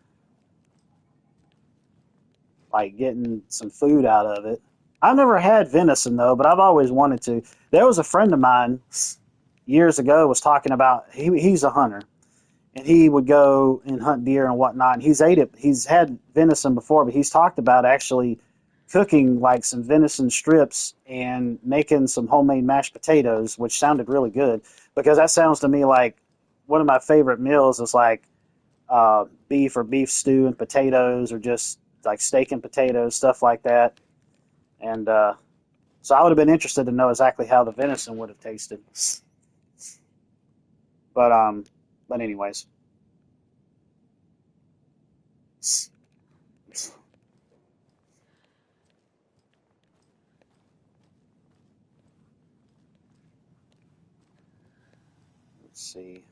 Like, getting some food out of it. I've never had venison, though, but I've always wanted to. There was a friend of mine years ago was talking about, he's a hunter, and he would go and hunt deer and whatnot. And he's had venison before, but he's talked about actually cooking like some venison strips and making some homemade mashed potatoes, which sounded really good because that sounds to me like one of my favorite meals is like beef or beef stew and potatoes, or just like steak and potatoes, stuff like that. And so I would have been interested to know exactly how the venison would have tasted. But anyways, let's see.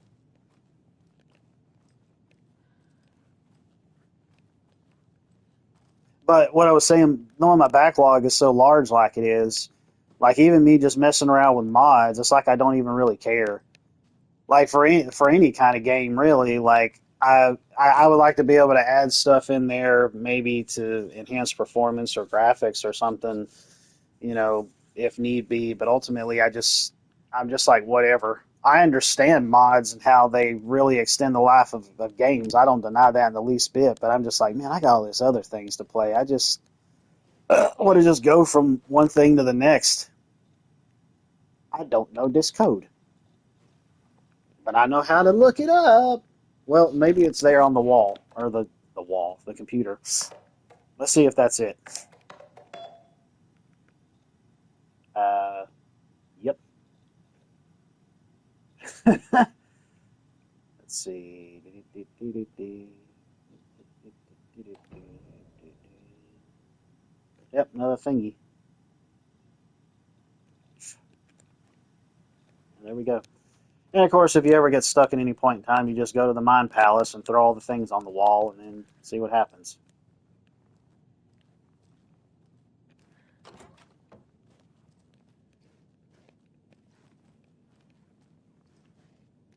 But what I was saying, knowing my backlog is so large like it is, like even me just messing around with mods, it's like I don't even really care. Like for any kind of game, really. Like I would like to be able to add stuff in there, maybe to enhance performance or graphics or something, if need be. But ultimately, I'm just like whatever. I understand mods and how they really extend the life of games. I don't deny that in the least bit. But I'm just like, man, I got all these other things to play. I just want to just go from one thing to the next. I don't know this code, but I know how to look it up. Well, maybe it's there on the wall or the computer. Let's see if that's it. Uh, yep. Let's see. Yep, another thingy. There we go. And of course, if you ever get stuck at any point in time, you just go to the Mind Palace and throw all the things on the wall and then see what happens.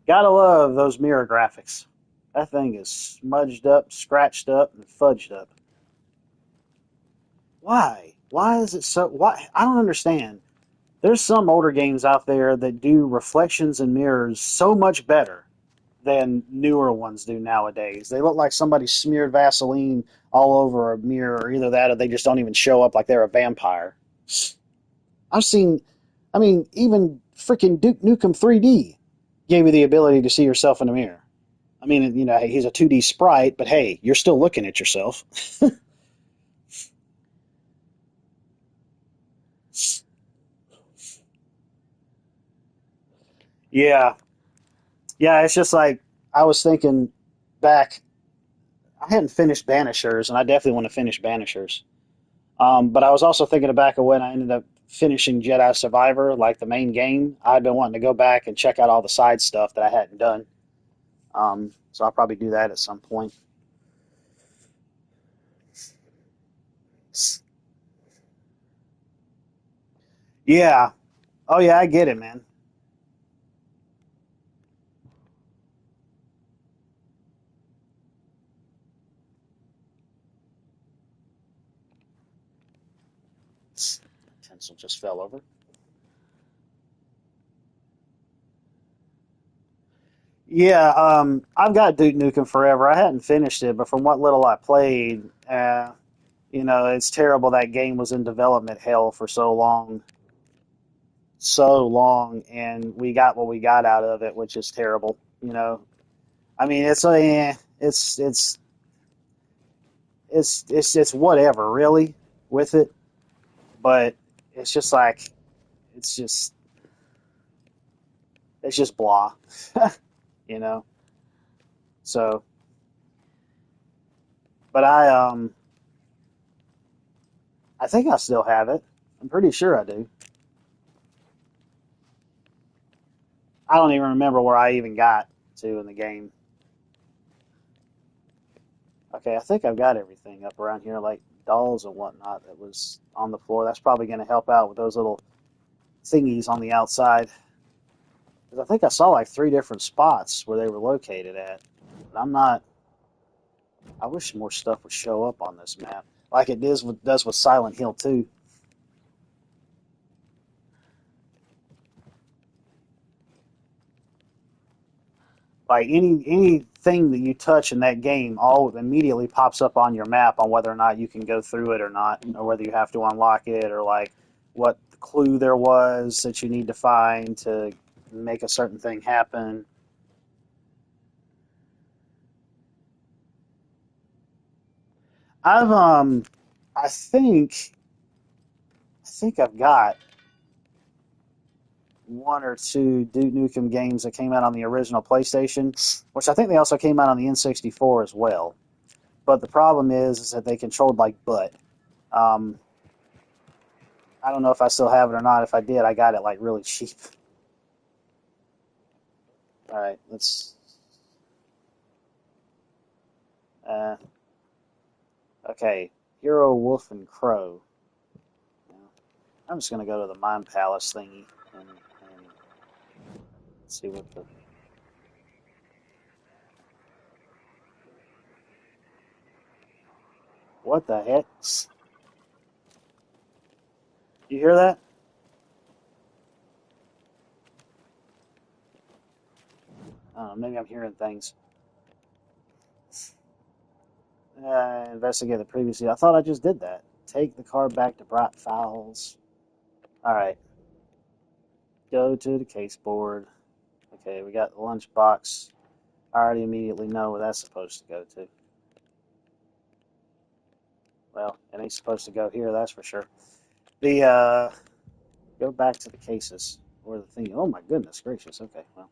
Gotta love those mirror graphics. That thing is smudged up, scratched up, and fudged up. Why? Why is it so? Why? I don't understand. There's some older games out there that do reflections and mirrors so much better than newer ones do nowadays. They look like somebody smeared Vaseline all over a mirror, or either that or they just don't even show up like they're a vampire. I've seen, I mean, even freaking Duke Nukem 3D gave you the ability to see yourself in a mirror. I mean, he's a 2D sprite, but hey, you're still looking at yourself. Yeah, yeah, it's just like I was thinking back. I hadn't finished Banishers, and I definitely want to finish Banishers. But I was also thinking back of when I ended up finishing Jedi Survivor, like the main game. I'd been wanting to go back and check out all the side stuff that I hadn't done. So I'll probably do that at some point. Yeah. Oh yeah, I get it, man. Pencil just fell over. Yeah, I've got Duke Nukem Forever. I hadn't finished it, but from what little I played, it's terrible that game was in development hell for so long, and we got what we got out of it, which is terrible. I mean, it's whatever really with it, but it's just like it's just it's just blah, you know. So, but I think I still have it. I'm pretty sure I do. I don't even remember where I even got to in the game. Okay, I think I've got everything up around here, like dolls and whatnot that was on the floor. That's probably going to help out with those little thingies on the outside. Because I think I saw like 3 different spots where they were located at. But I'm not. I wish more stuff would show up on this map, like it does with Silent Hill 2. Like anything that you touch in that game, all immediately pops up on your map on whether or not you can go through it or not, or whether you have to unlock it, or like what clue there was that you need to find to make a certain thing happen. I've I think I've got one or two Duke Nukem games that came out on the original PlayStation, which I think they also came out on the N64 as well. But the problem is that they controlled like butt. I don't know if I still have it or not. If I did, I got it like really cheap. All right, let's. Okay, Hero, Wolf, and Crow. I'm just gonna go to the Mind Palace thingy and see what the. What the heck? You hear that? Maybe I'm hearing things. Investigate the previously. I thought I just did that. Take the car back to Bright Falls. Alright. Go to the case board. Okay, we got the lunchbox. I already immediately know where that's supposed to go to. Well, it ain't supposed to go here, that's for sure. Go back to the cases. Or the thing. Oh my goodness gracious. Okay, well.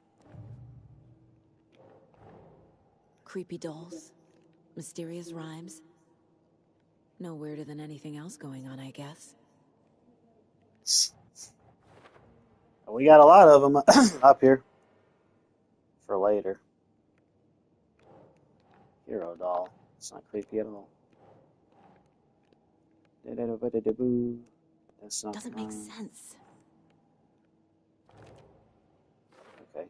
Creepy dolls. Mysterious rhymes. No weirder than anything else going on, I guess. We got a lot of them up here. For later. Hero doll. It's not creepy at all. That's not Doesn't make sense. Okay.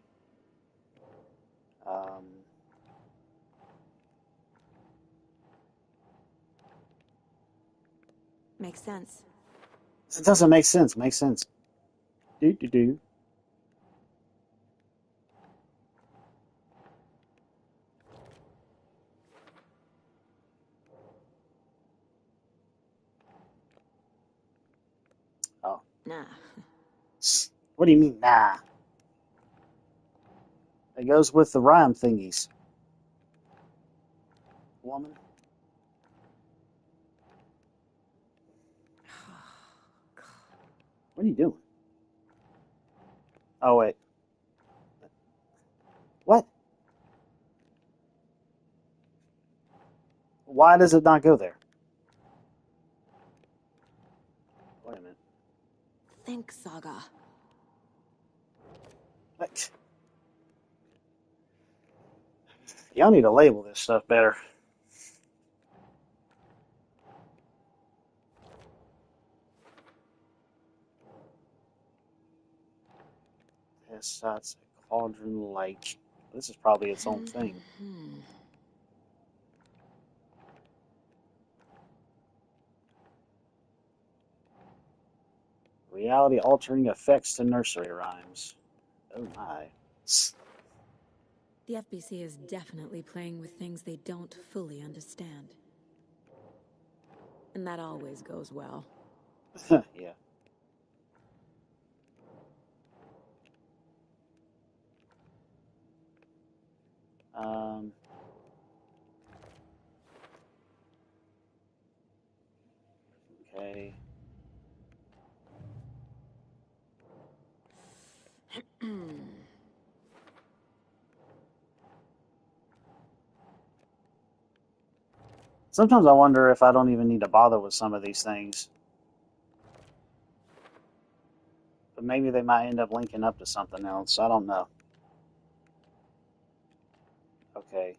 Makes sense. It doesn't make sense. Makes sense. Do. Oh. Nah. What do you mean, nah? It goes with the rhyme thingies. Woman. What are you doing? Oh, wait. What? Why does it not go there? Wait a minute. Think, Saga. What? Y'all need to label this stuff better. Yes, that's a cauldron like. This is probably its own thing. Reality altering effects to nursery rhymes. Oh my. The FBC is definitely playing with things they don't fully understand. And that always goes well. Yeah. Okay. Sometimes I wonder if I don't even need to bother with some of these things. But maybe they might end up linking up to something else. I don't know. Okay.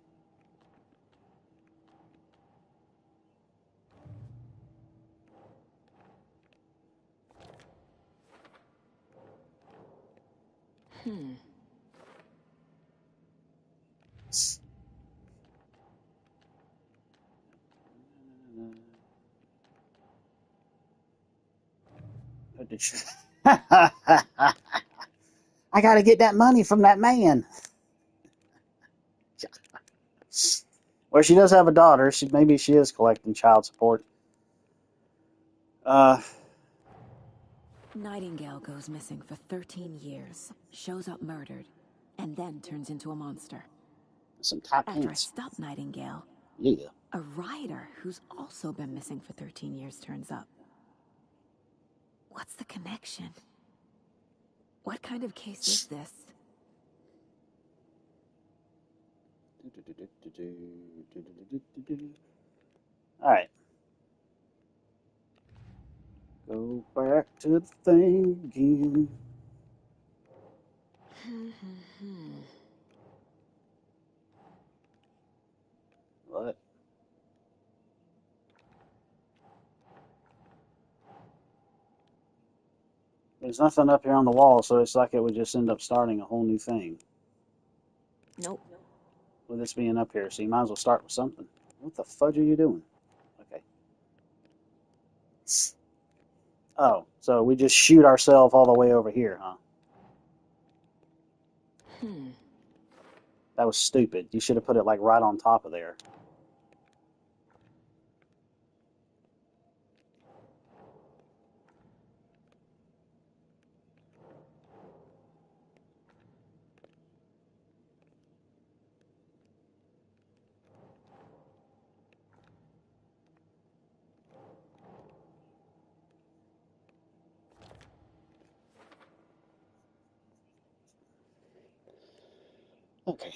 I gotta get that money from that man. Well, she does have a daughter. Maybe she is collecting child support. Nightingale goes missing for 13 years, shows up murdered, and then turns into a monster. Some tight After I pants. stop Nightingale, Yeah. a rider who's also been missing for 13 years turns up. What's the connection? What kind of case is this? Alright. Go back to the thing again. What? There's nothing up here on the wall, so it's like it would just end up starting a whole new thing. Nope. With this being up here, so you might as well start with something. What the fudge are you doing? Okay. Oh, so we just shoot ourselves all the way over here, huh? That was stupid. You should have put it like right on top of there. Okay.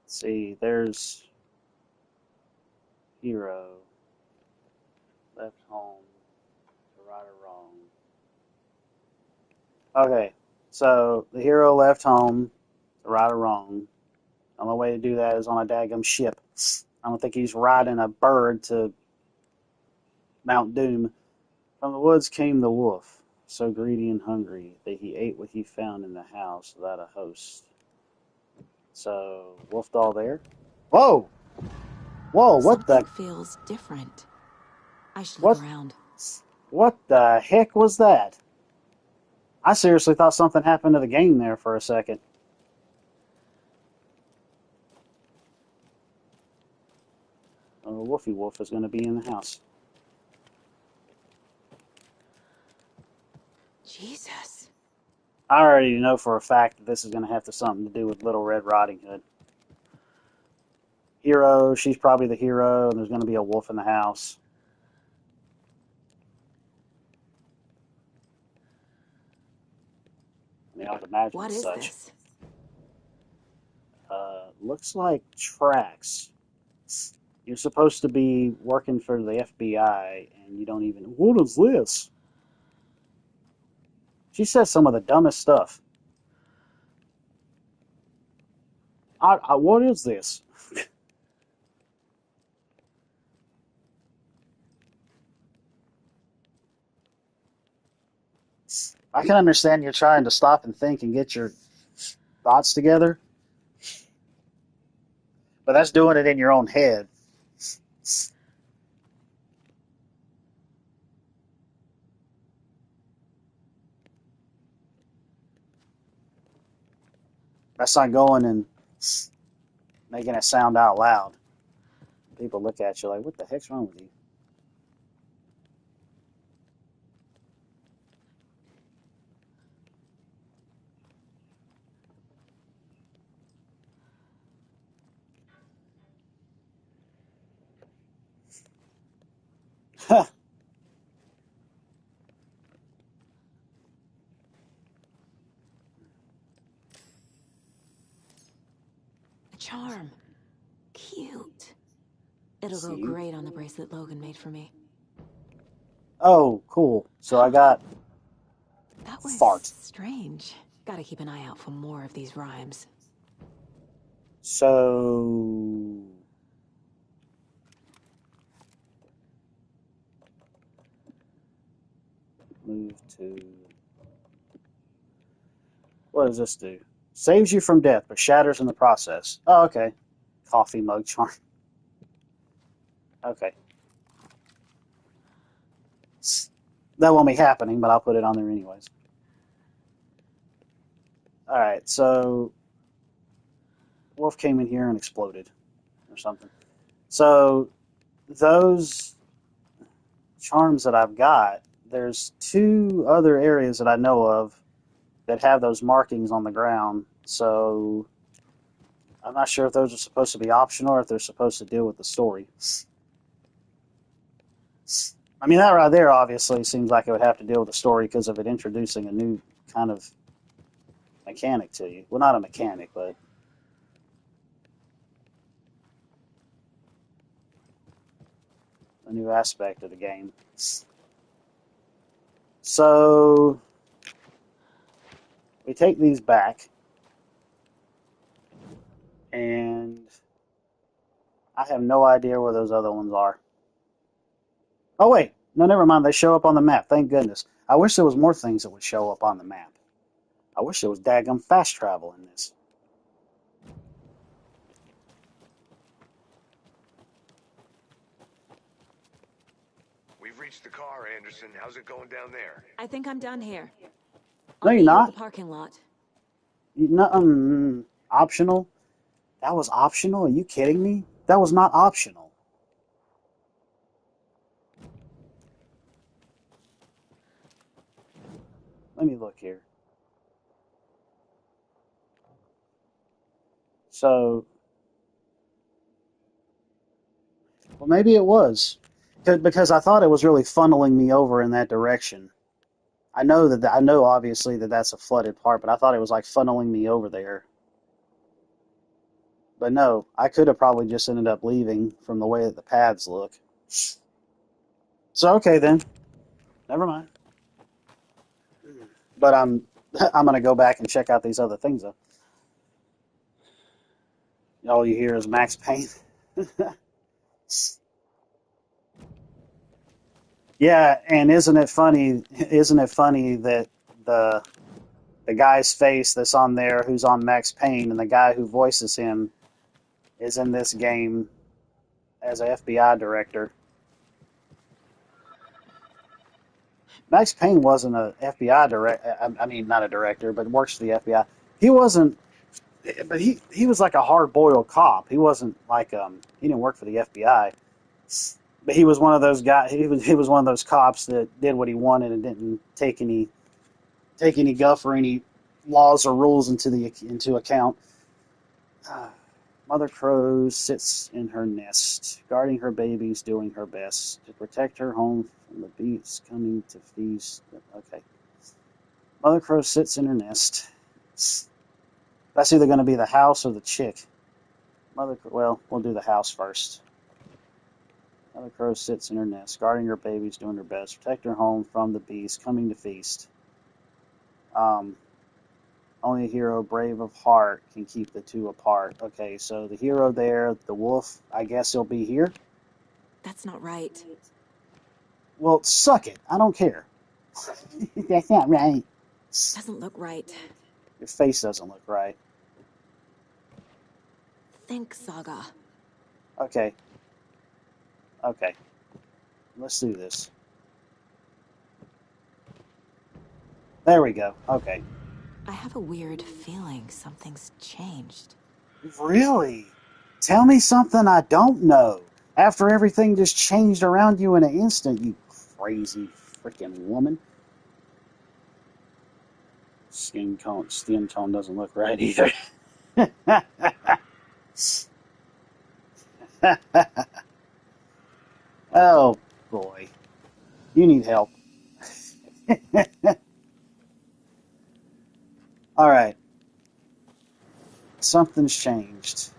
See, there's hero, left home, right or wrong. Okay, so the hero left home, right or wrong. The only way to do that is on a daggum ship. I don't think he's riding a bird to Mount Doom. From the woods came the wolf, so greedy and hungry that he ate what he found in the house without a host. So, wolf doll there? Whoa! Whoa, what Something the... feels different. I should What? look around. What the heck was that? I seriously thought something happened to the game there for a second. Oh, Wolfie Wolf is going to be in the house. Jesus. I already know for a fact that this is going to have something to do with Little Red Riding Hood. Hero, she's probably the hero, and there's going to be a wolf in the house. I mean, I would imagine What as is such. this? Looks like tracks. You're supposed to be working for the FBI, and you don't even... What is this? She says some of the dumbest stuff. What is this? I can understand you're trying to stop and think and get your thoughts together, but that's doing it in your own head. That's not going and making it sound out loud. People look at you like, what the heck's wrong with you? Huh. A charm. Cute. It'll go Cute. great on the bracelet Logan made for me. Oh, cool. So I got That was fart. strange. Gotta keep an eye out for more of these rhymes. So move to... What does this do? Saves you from death, but shatters in the process. Oh, okay. Coffee mug charm. Okay. That won't be happening, but I'll put it on there anyways. Alright, so Wolf came in here and exploded or something. So those charms that I've got, there's two other areas that I know of that have those markings on the ground. So I'm not sure if those are supposed to be optional or if they're supposed to deal with the story. I mean, that right there obviously seems like it would have to deal with the story because of it introducing a new kind of mechanic to you. Well, not a mechanic, but a new aspect of the game. So we take these back, and I have no idea where those other ones are. Oh, wait. No, never mind. They show up on the map. Thank goodness. I wish there was more things that would show up on the map. I wish there was daggum fast travel in this. We've reached the car, Anderson. How's it going down there? I think I'm done here. No, I'll you're meet you at not. the parking lot. No, optional? That was optional? Are you kidding me? That was not optional. Let me look here. So, well, maybe it was. Because I thought it was really funneling me over in that direction. I know obviously that that's a flooded part, but I thought it was like funneling me over there. But no, I could have probably just ended up leaving from the way that the paths look. So okay then, never mind. But I'm gonna go back and check out these other things though. All you hear is Max Payne. Yeah, and isn't it funny? Isn't it funny that the the guy's face that's on there, who's on Max Payne, and the guy who voices him is in this game as a FBI director. Max Payne wasn't a FBI director. I mean, not a director, but works for the FBI. He wasn't, but he was like a hard boiled cop. He wasn't like he didn't work for the FBI. But he was one of those guys. He was one of those cops that did what he wanted and didn't take any guff or any laws or rules into account. Mother Crow sits in her nest, guarding her babies, doing her best to protect her home from the beasts coming to feast. Okay. Mother Crow sits in her nest. That's either going to be the house or the chick. Well, we'll do the house first. Mother Crow sits in her nest, guarding her babies, doing her best to protect her home from the beasts coming to feast. Only a hero brave of heart can keep the two apart. Okay, so the hero there, the wolf, I guess he'll be here. That's not right. Well, suck it. I don't care. That's not right. Doesn't look right. Your face doesn't look right. Think, Saga. Okay. Okay. Let's do this. There we go. Okay. I have a weird feeling something's changed. Really? Tell me something I don't know. After everything just changed around you in an instant, you crazy freaking woman. Skin tone doesn't look right either. Oh boy. You need help. Alright. Something's changed.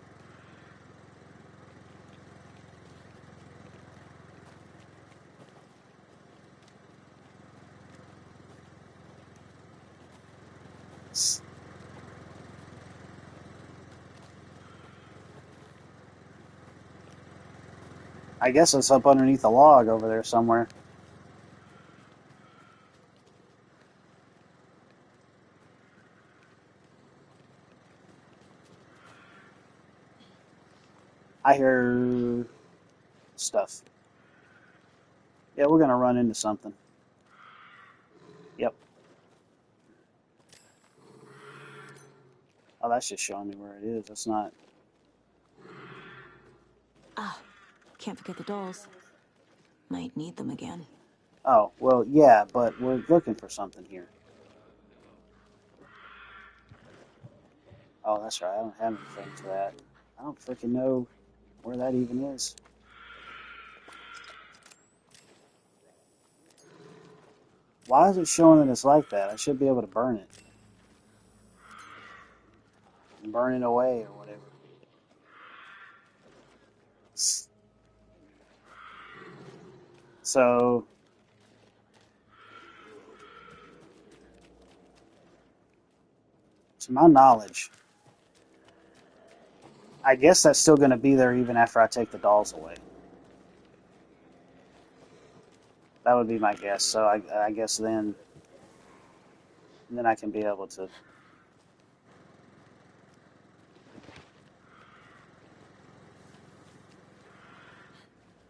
I guess it's up underneath a log over there somewhere. I hear stuff. Yeah, we're gonna run into something. Yep. Oh, that's just showing me where it is. That's not... Ah, can't forget the dolls. Might need them again. Oh, well, yeah, but we're looking for something here. Oh, that's right. I don't have anything for that. I don't freaking know where that even is. Why is it showing that it's like that? I should be able to burn it. Burn it away or whatever. So, to my knowledge, I guess that's still going to be there even after I take the dolls away. That would be my guess. So I guess then I can be able to.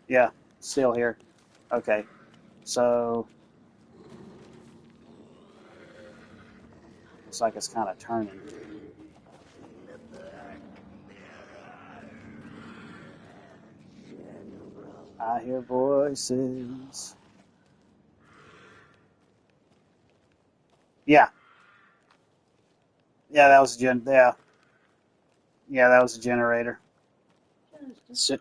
Yeah, still here. Okay, so looks like it's kind of turning. I hear voices. Yeah, yeah, that was yeah, that was a generator. So,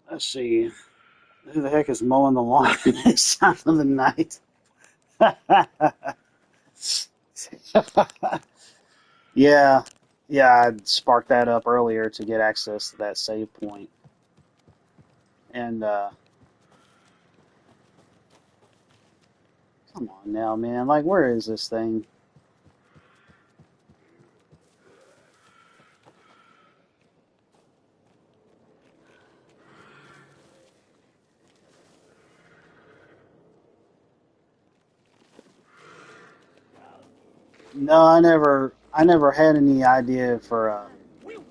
let's see. Who the heck is mowing the lawn at this time of the night? Yeah, yeah, I sparked that up earlier to get access to that save point. And come on now, man. Like, where is this thing? No, I never had any idea for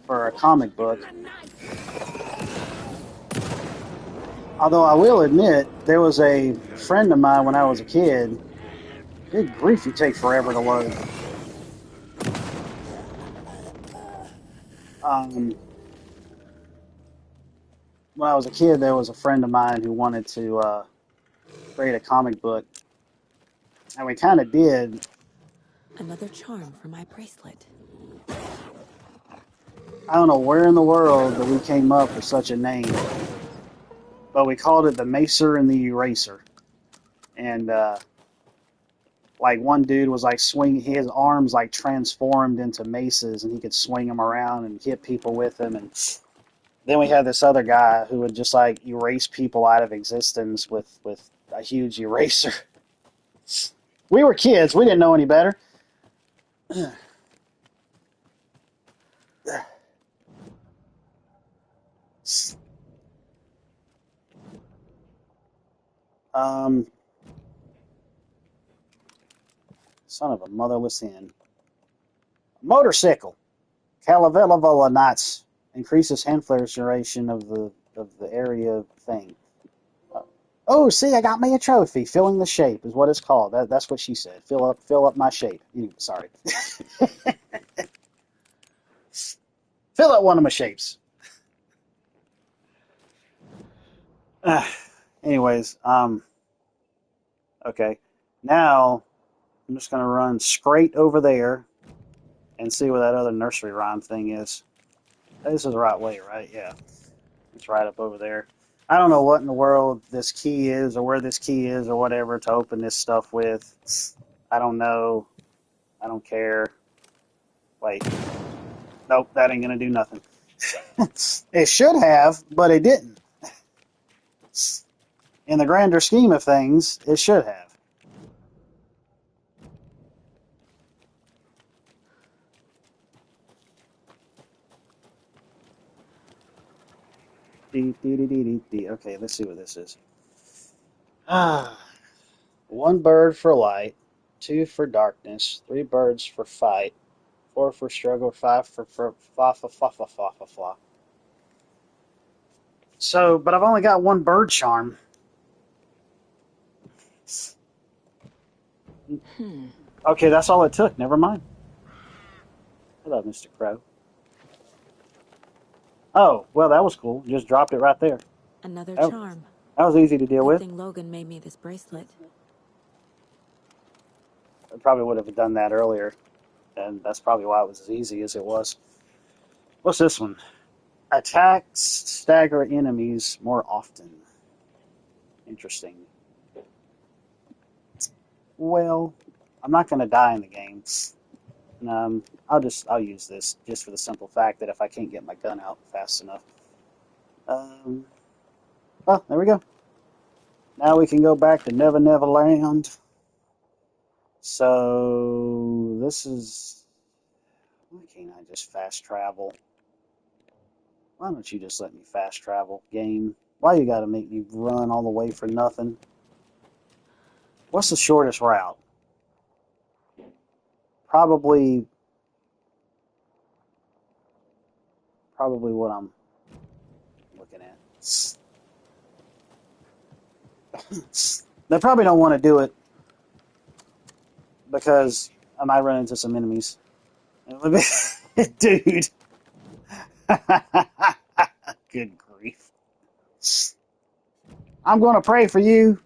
a comic book. Although I will admit, there was a friend of mine when I was a kid. Good grief, you take forever to load. Um, when I was a kid, there was a friend of mine who wanted to create a comic book, and we kind of did. Another charm for my bracelet. I don't know where in the world that we came up with such a name, but we called it the Macer and the Eraser. And like one dude was like swing, his arms like transformed into maces, and he could swing them around and hit people with them. And then we had this other guy who would just like erase people out of existence with a huge eraser. We were kids, we didn't know any better. Um, son of a motherless hen. Motorcycle. Calavela Knots increases hand flares duration of the area thing. Oh, see, I got me a trophy. Filling the shape is what it's called. That's what she said. Fill up my shape. Sorry. Fill up one of my shapes. Anyways, okay. Now I'm just gonna run straight over there and see where that other nursery rhyme thing is. This is the right way, right? Yeah. It's right up over there. I don't know what in the world this key is or where this key is or whatever to open this stuff with. I don't know. I don't care. Wait. Nope, that ain't going to do nothing. It should have, but it didn't. In the grander scheme of things, it should have. Okay, let's see what this is. Ah, 1 bird for light, 2 for darkness, 3 birds for fight, 4 for struggle, 5 for fa fa fa fa fa fa fa. So, but I've only got 1 bird charm. Okay, that's all it took. Never mind. Hello, Mr. Crow. Oh, well, that was cool. Just dropped it right there. Another That, charm. that was easy to deal Good with. thing Logan made me this bracelet. I probably would have done that earlier, and that's probably why it was as easy as it was. What's this one? Attacks stagger enemies more often. Interesting. Well, I'm not going to die in the game. I'll use this just for the simple fact that if I can't get my gun out fast enough. Oh, there we go. Now we can go back to Never Never Land. So this is. Why can't I just fast travel? Why don't you just let me fast travel, game? Why you gotta make me run all the way for nothing? What's the shortest route? Probably what I'm looking at. They probably don't want to do it because I might run into some enemies. Dude. Good grief. I'm going to pray for you.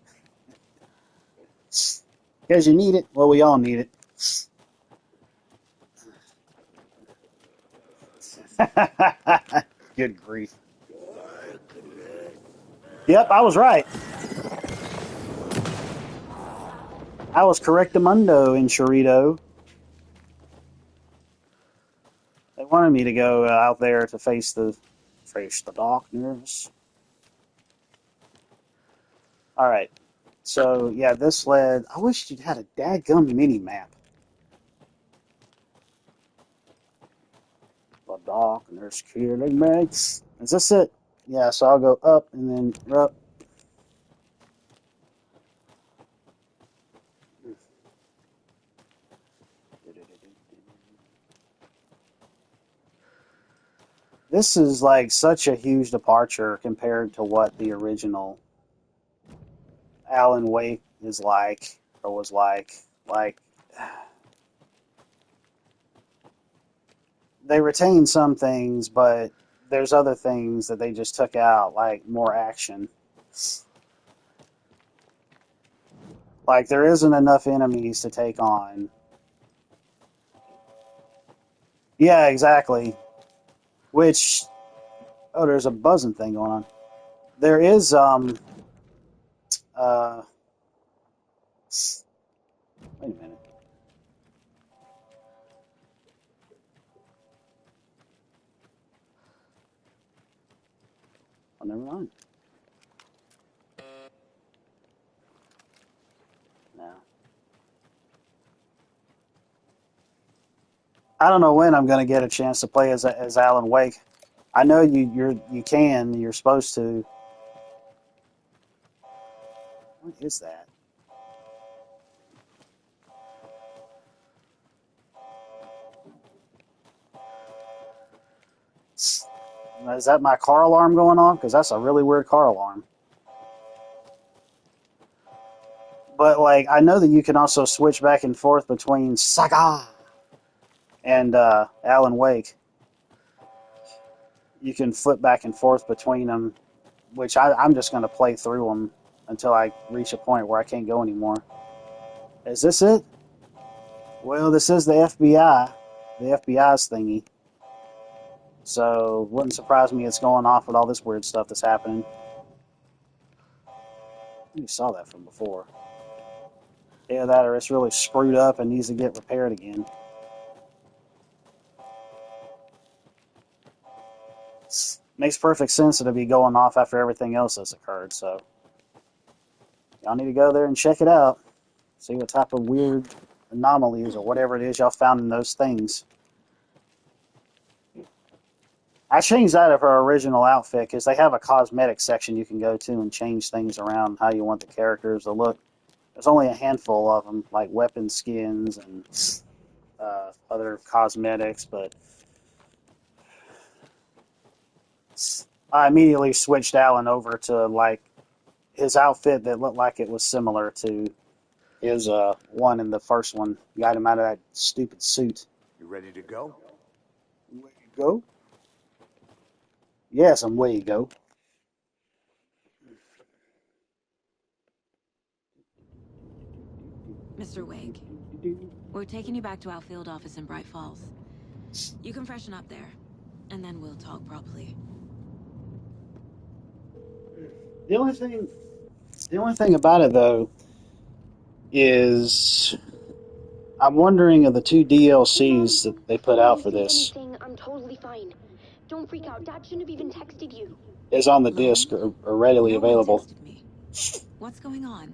Because you need it. Well, we all need it. Good grief. Yep, I was right. I was correctamundo in Chorito. They wanted me to go out there to face the darkness. All right. So, yeah, this led... I wish you'd had a dadgum mini-map. The darkness killing makes... Is this it? Yeah, so I'll go up and then up. This is like such a huge departure compared to what the original Alan Wake is like, or was like. Like, they retain some things, but there's other things that they just took out, like more action. Like, there isn't enough enemies to take on. Yeah, exactly. Which, oh, there's a buzzing thing going on. There is, wait a minute. Oh, never mind. No. I don't know when I'm going to get a chance to play as Alan Wake. I know you're supposed to. What is that? Is that my car alarm going off? Because that's a really weird car alarm. But, like, I know that you can also switch back and forth between Saga and Alan Wake. You can flip back and forth between them, which I'm just going to play through them until I reach a point where I can't go anymore. Is this it? Well, this is the FBI. The FBI's thingy. So, wouldn't surprise me it's going off with all this weird stuff that's happening. You saw that from before. Yeah, that or it's really screwed up and needs to get repaired again. Makes perfect sense that it'd be going off after everything else that's occurred, so y'all need to go there and check it out. See what type of weird anomalies or whatever it is y'all found in those things. I changed that of her original outfit because they have a cosmetic section you can go to and change things around how you want the characters to look. There's only a handful of them, like weapon skins and other cosmetics, but I immediately switched Alan over to like his outfit that looked like it was similar to his one in the first one. Got him out of that stupid suit. You ready to go? Way to go. Yes, I'm way to go. Mr. Wake, we're taking you back to our field office in Bright Falls. You can freshen up there, and then we'll talk properly. The only thing about it though is I'm wondering of the 2 DLCs that they put out for this. I'm totally fine. Don't freak out. Dad shouldn't have even texted you. Is on the disc or readily available. Me. What's going on?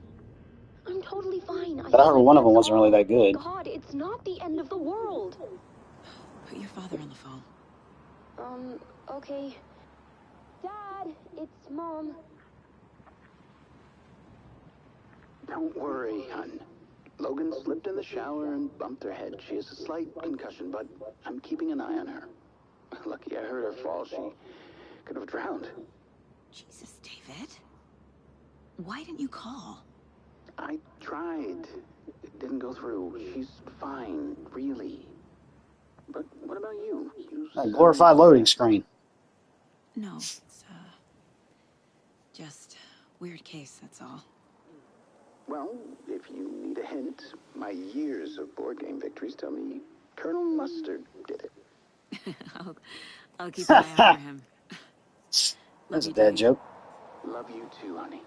I'm totally fine. But I heard one of them wasn't really that good. God, it's not the end of the world. Put your father on the phone. Okay. Dad, it's Mom. Don't worry, hon. Logan slipped in the shower and bumped her head. She has a slight concussion, but I'm keeping an eye on her. Lucky I heard her fall. She could have drowned. Jesus, David. Why didn't you call? I tried. It didn't go through. She's fine, really. But what about you? A glorified loading screen. No, it's, just weird case, that's all. Well, if you need a hint, my years of board game victories tell me Colonel Mustard did it. I'll keep an eye out for him. That's a dad joke. Love you too, honey.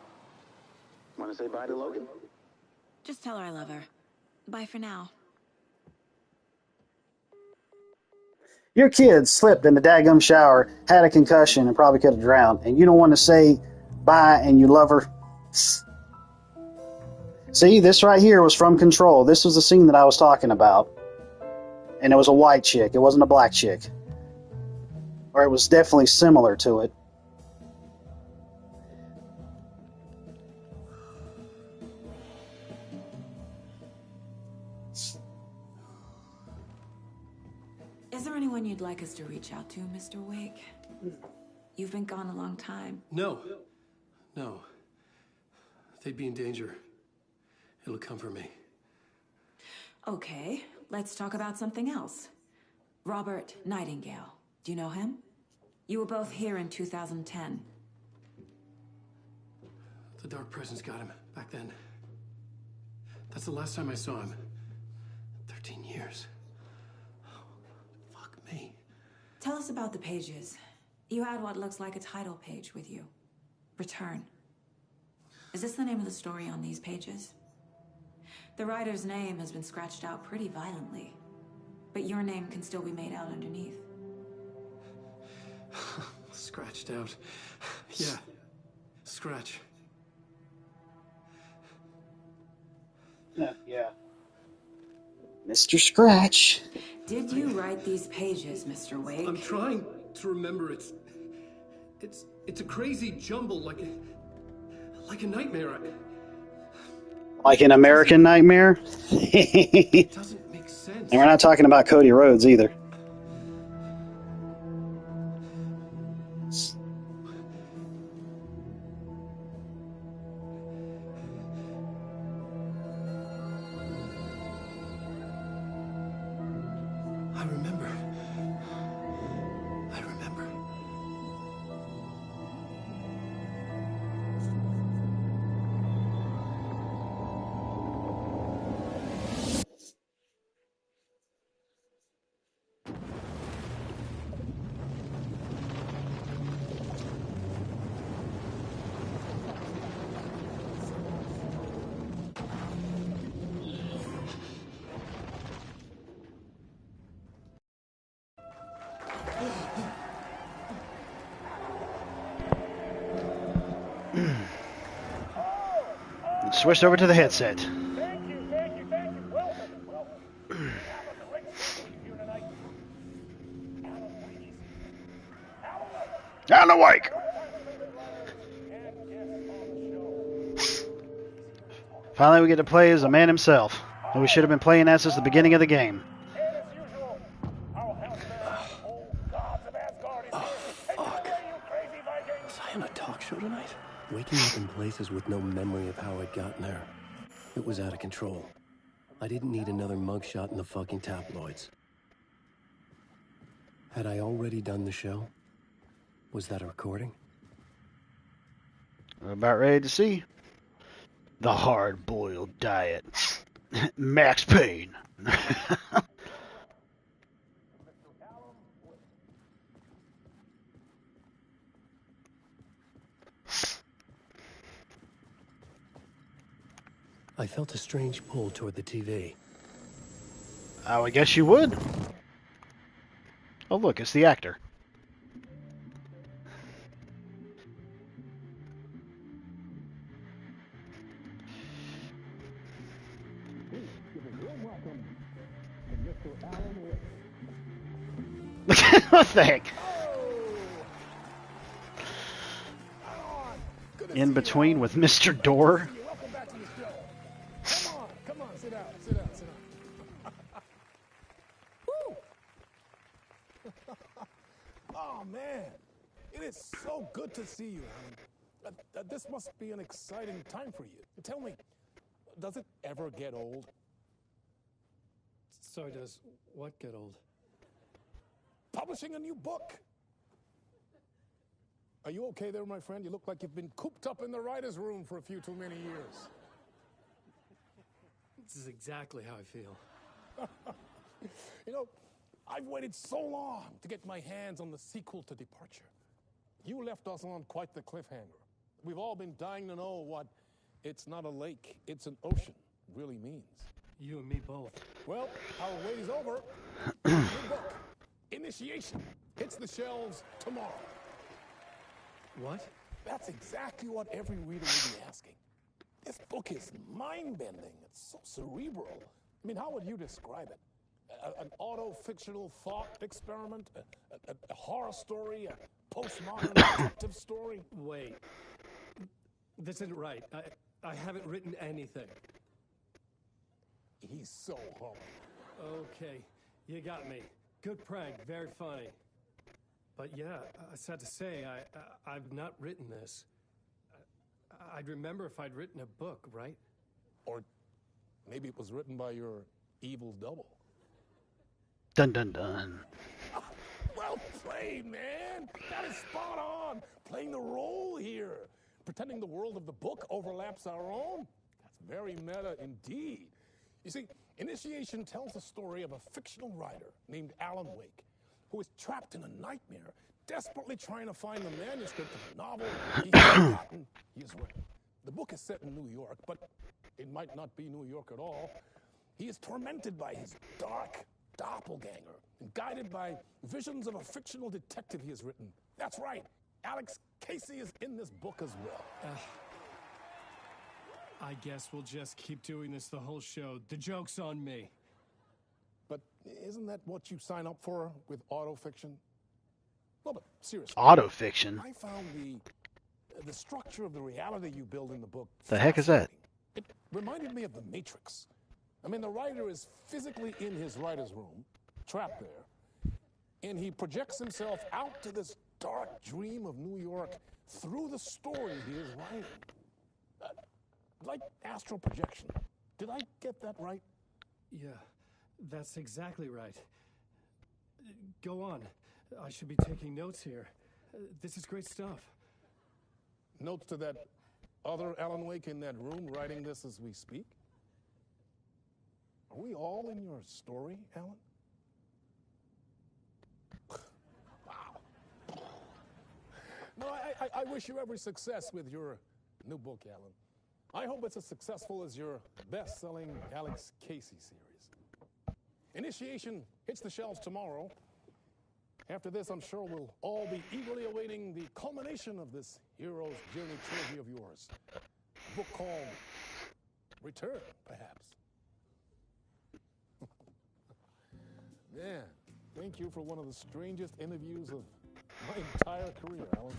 Want to say bye to Logan? Just tell her I love her. Bye for now. Your kid slipped in the daggum shower, had a concussion, and probably could have drowned, and you don't want to say bye and you love her? See, this right here was from Control. This was the scene that I was talking about. And it was a white chick. It wasn't a black chick. Or it was definitely similar to it. Is there anyone you'd like us to reach out to, Mr. Wake? You've been gone a long time. No. They'd be in danger. It'll come for me. Okay, let's talk about something else. Robert Nightingale. Do you know him? You were both here in 2010. The Dark Presence got him back then. That's the last time I saw him. 13 years. Oh, fuck me. Tell us about the pages. You had what looks like a title page with you. Return. Is this the name of the story on these pages? The writer's name has been scratched out pretty violently, but your name can still be made out underneath. Scratched out. Yeah. Scratch. Yeah. Mr. Scratch. Did you write these pages, Mr. Wake? I'm trying to remember. It's a crazy jumble, like a nightmare. Like an American Nightmare? It doesn't make sense. And we're not talking about Cody Rhodes either. I remember. Switched over to the headset. Thank you. Welcome. Alan Wake! Finally, we get to play as the man himself, who we should have been playing as since the beginning of the game. Fuck. Was I on a talk show tonight? Waking up in places with no memory of how I'd gotten there. It was out of control. I didn't need another mugshot in the fucking tabloids. Had I already done the show? Was that a recording? We're about ready to see. The hard-boiled diet. Max Payne. I felt a strange pull toward the TV. Oh, I guess you would. Oh, look, it's the actor. What the heck? In between with Mr. Door. Come on, sit down, sit down, sit down. Woo! Oh man, it is so good to see you, Alan. This must be an exciting time for you. Tell me, does it ever get old? So does what get old? Publishing a new book. Are you okay there, my friend? You look like you've been cooped up in the writer's room for a few too many years. This is exactly how I feel. You know, I've waited so long to get my hands on the sequel to Departure. You left us on quite the cliffhanger. We've all been dying to know what "it's not a lake, it's an ocean" really means. You and me both. Well, our wait is over. New book, Initiation, hits the shelves tomorrow. What? That's exactly what every reader will be asking. This book is mind-bending. It's so cerebral. I mean, how would you describe it? An auto-fictional thought experiment? A horror story? A postmodern detective story? Wait. This isn't right. I haven't written anything. He's so humble. Okay, you got me. Good prank, very funny. But yeah, I sad to say, I've not written this. I'd remember if I'd written a book, right? Or maybe it was written by your evil double. Dun dun dun. Well played, man. That is spot on. Playing the role here. Pretending the world of the book overlaps our own. That's very meta indeed. You see, Initiation tells the story of a fictional writer named Alan Wake, who is trapped in a nightmare, desperately trying to find the manuscript of a novel he has forgotten he has written. The book is set in New York, but it might not be New York at all. He is tormented by his dark doppelganger and guided by visions of a fictional detective he has written. That's right, Alex Casey is in this book as well. I guess we'll just keep doing this the whole show. The joke's on me. But isn't that what you sign up for with autofiction? Well, but seriously. Autofiction? I found the structure of the reality you build in the book. The heck is that? It reminded me of The Matrix. I mean, the writer is physically in his writer's room, trapped there, and he projects himself out to this dark dream of New York through the story he is writing. Like astral projection. Did I get that right? Yeah, that's exactly right. Go on. I should be taking notes here. This is great stuff. Notes to that other Alan Wake in that room writing this as we speak? Are we all in your story, Alan? Wow. No, I wish you every success with your new book, Alan. I hope it's as successful as your best-selling Alex Casey series. Initiation hits the shelves tomorrow. After this, I'm sure we'll all be eagerly awaiting the culmination of this hero's journey trilogy of yours. A book called Return, perhaps. Man, thank you for one of the strangest interviews of my entire career, Alan.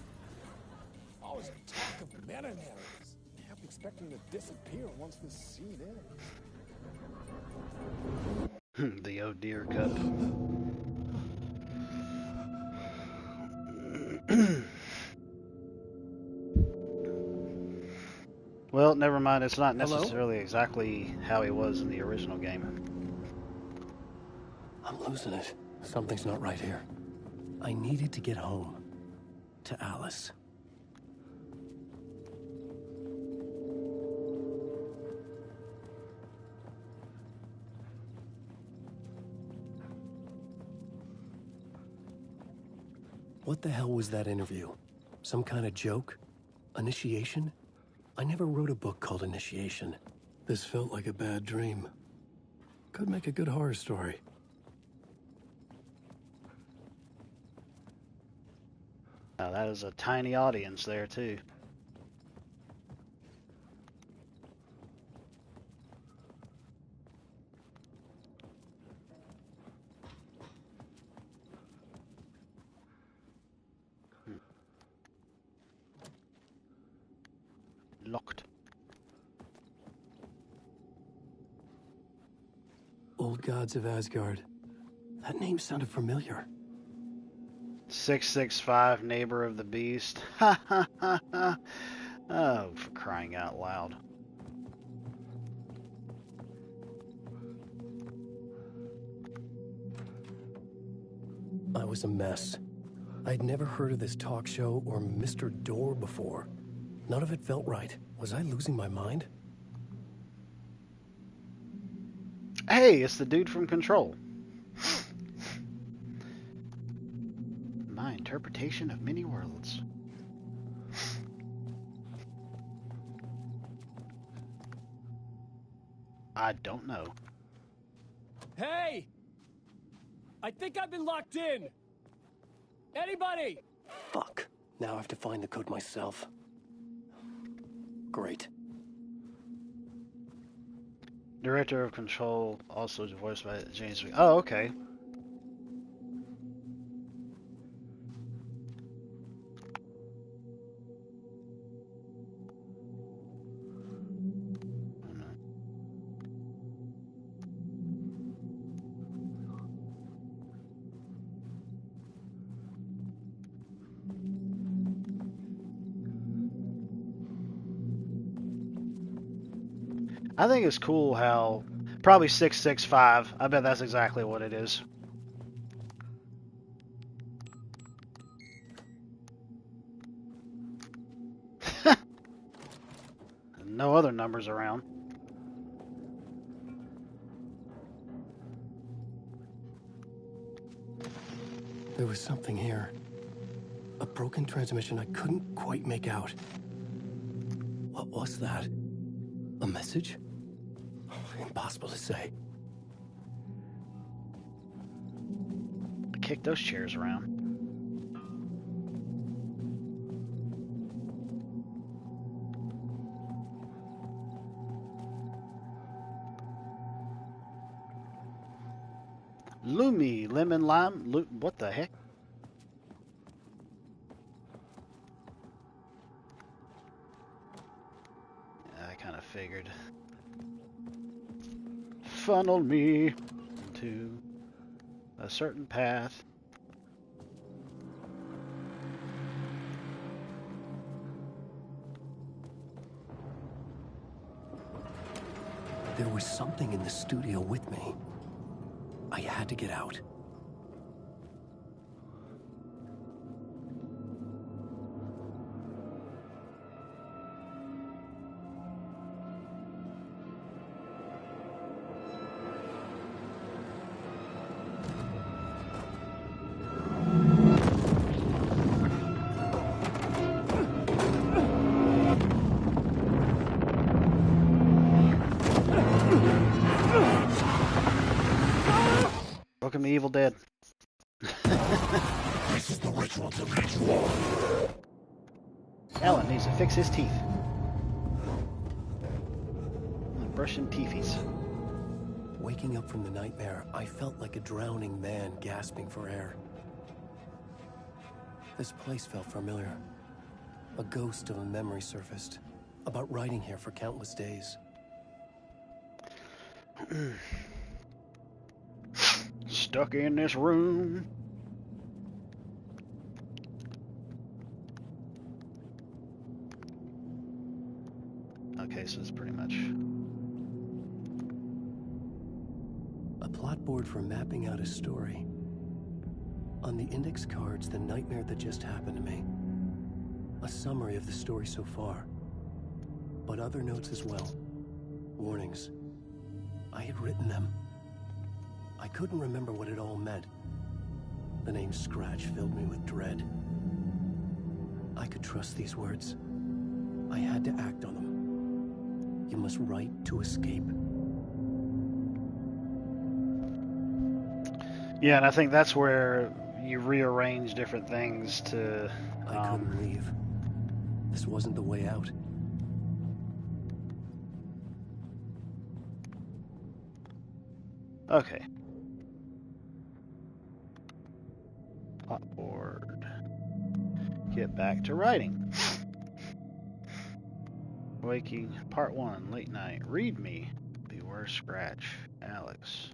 Always talk of meta-narratives. Half expecting to disappear once this scene ends. The oh dear cup. Well, never mind. It's not necessarily exactly how he was in the original game. I'm losing it. Something's not right here. I needed to get home. To Alice. What the hell was that interview? Some kind of joke? Initiation? I never wrote a book called Initiation. This felt like a bad dream. Could make a good horror story. Now that is a tiny audience there too. Locked. Old Gods of Asgard. That name sounded familiar. 665, Neighbor of the Beast. Ha ha ha ha. Oh, for crying out loud. I was a mess. I'd never heard of this talk show or Mr. Door before. None of it felt right. Was I losing my mind? Hey, it's the dude from Control. My interpretation of many worlds. I don't know. Hey! I think I've been locked in! Anybody? Fuck. Now I have to find the code myself. Great. Director of Control, also voiced by James. Oh, okay. I think it's cool how probably 665. I bet that's exactly what it is. No other numbers around. There was something here. A broken transmission I couldn't quite make out. What was that? A message? Impossible to say. Kick those chairs around. Lumi, lemon lime, what the heck? I kind of figured. Funnel me into a certain path. There was something in the studio with me. I had to get out. Welcome to Evil Dead. This is the ritual to lead you on. Alan needs to fix his teeth. Brushing teethies. Waking up from the nightmare, I felt like a drowning man gasping for air. This place felt familiar. A ghost of a memory surfaced, about writing here for countless days. Stuck in this room. Okay, so it's pretty much A plot board for mapping out a story. On the index cards, the nightmare that just happened to me. A summary of the story so far. But other notes as well. Warnings. I had written them. I couldn't remember what it all meant. The name Scratch filled me with dread. I could trust these words. I had to act on them. You must write to escape. yeah, and I think that's where you rearrange different things to. I couldn't leave. This wasn't the way out. Okay. Plot board. Get back to writing. Waking, part 1, late night. Read me. Beware Scratch. Alex.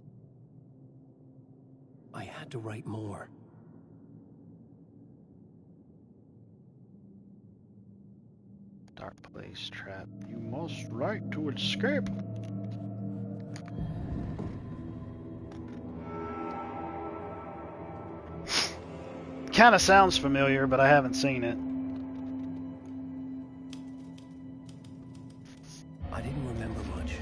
I had to write more. Dark place, trap. You must write to escape. Kind of sounds familiar, but I haven't seen it. I didn't remember much,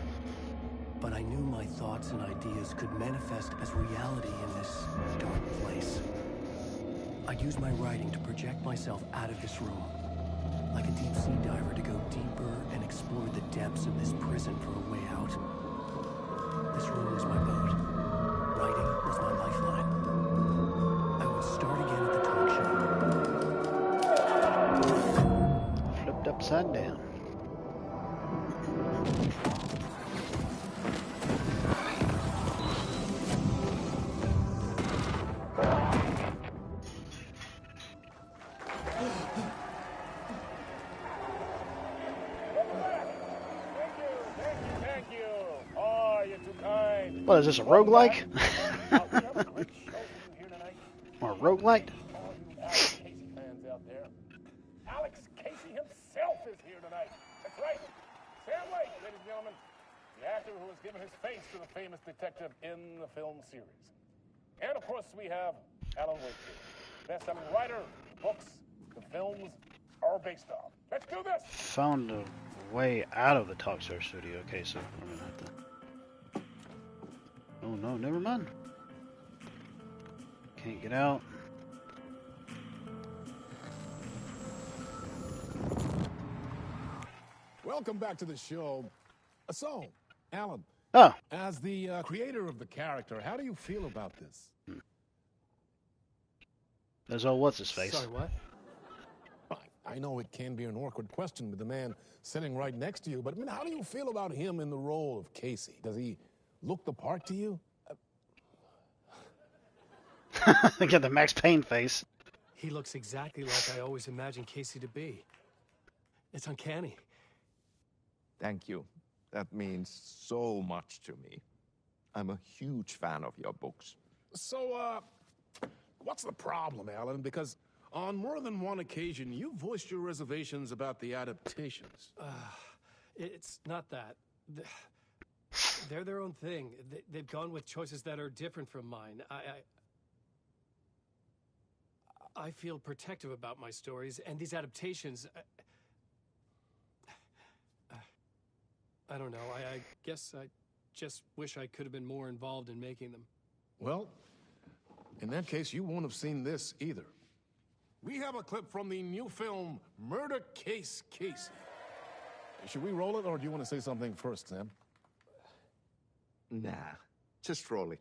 but I knew my thoughts and ideas could manifest as reality in this dark place. I'd use my writing to project myself out of this room, like a deep sea diver to go deeper and explore the depths of this prison for a way out. This room was my boat. Writing was my lifeline. I would start again at the talk show. Flipped upside down. Thank you. Oh, you're too kind. What is this, a roguelike? Now, we have a great show for you here tonight. Or a roguelite? All you Alex Casey fans out there. Alex Casey himself is here tonight. That's right. Sam Lake, ladies and gentlemen. The actor who has given his face to the famous detective in the film series. And of course, we have Alan Wakefield, best-selling writer, books, the films are based on. Let's do this! Found a way out of the Talkstar studio. Okay, so I'm gonna have to. Oh no, never mind. Can't get out. Welcome back to the show. So, Alan, Oh, as the creator of the character, how do you feel about this? there's old what's his face. Sorry, what? I know it can be an awkward question with the man sitting right next to you, but I mean, how do you feel about him in the role of Casey? Does he look the part to you? Got the Max Payne face. He looks exactly like I always imagined Casey to be. It's uncanny. Thank you. That means so much to me. I'm a huge fan of your books. So, what's the problem, Alan? Because on more than one occasion, you voiced your reservations about the adaptations. It's not that. They're their own thing. They've gone with choices that are different from mine. I feel protective about my stories, and these adaptations... I don't know. I guess I just wish I could have been more involved in making them. Well, in that case, you won't have seen this either. We have a clip from the new film, Murder Case Casey. Should we roll it, or do you want to say something first, Sam? Nah, just roll it.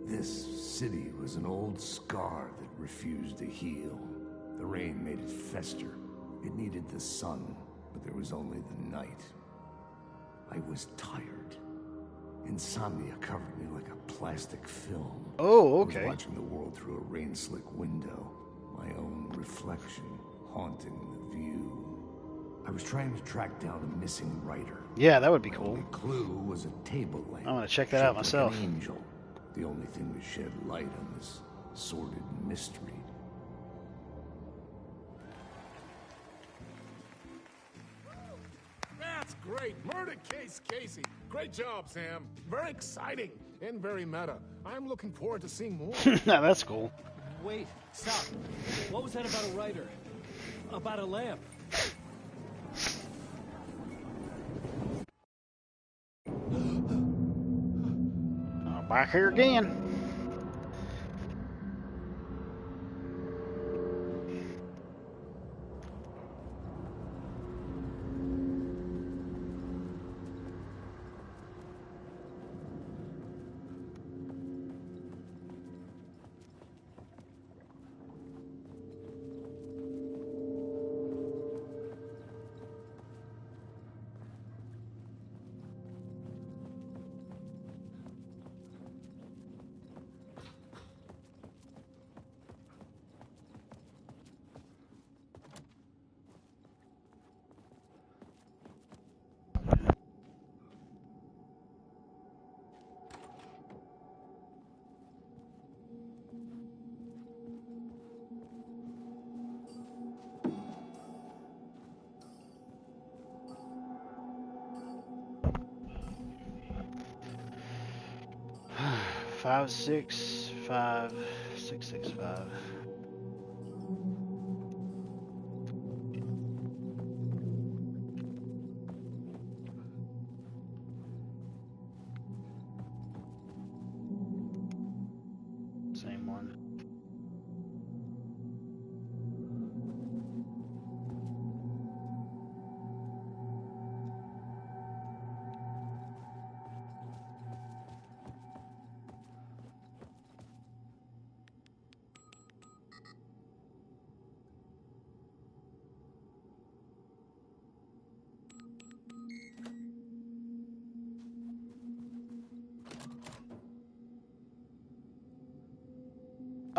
This city was an old scar that refused to heal. The rain made it fester. It needed the sun, but there was only the night. I was tired. Insomnia covered me like a plastic film. Oh, I okay. was watching the world through a rain-slick window. My own reflection haunting the view. I was trying to track down a missing writer. Yeah, that would be My cool. only clue was a table lamp. I want to check that out shaped myself. Like an angel. The only thing to shed light on this sordid mystery. That's great. Murder case, Casey. Great job, Sam. Very exciting and very meta. I'm looking forward to seeing more. Nah, that's cool. Wait, stop. What was that about a writer? About a lamp? Oh, back here again. Five, 6, 5, 6, 6, 5. Same one.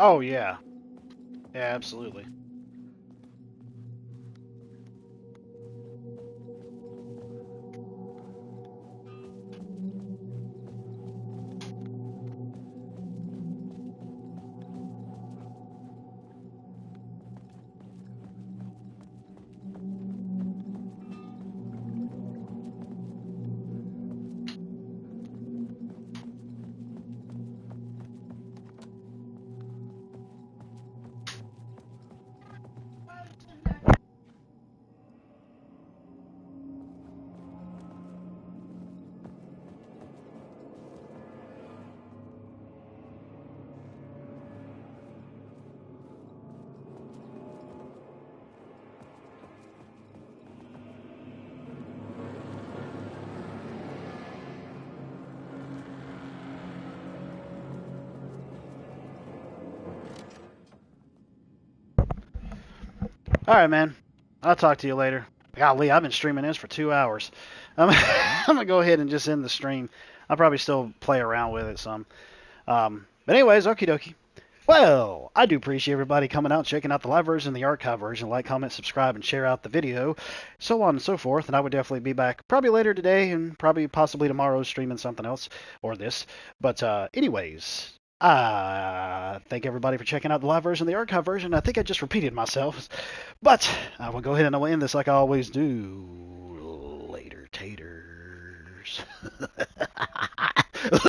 Oh, yeah. Yeah, absolutely. Alright, man. I'll talk to you later. Golly, I've been streaming this for 2 hours. I'm going to go ahead and just end the stream. I'll probably still play around with it some. But anyways, okie dokie. Well, I do appreciate everybody coming out, checking out the live version, the archive version. Like, comment, subscribe, and share out the video, so on and so forth. And I would definitely be back probably later today and probably possibly tomorrow streaming something else or this. But anyways, thank everybody for checking out the live version, the archive version. I think I just repeated myself. But I will go ahead and I will end this like I always do. Later, taters.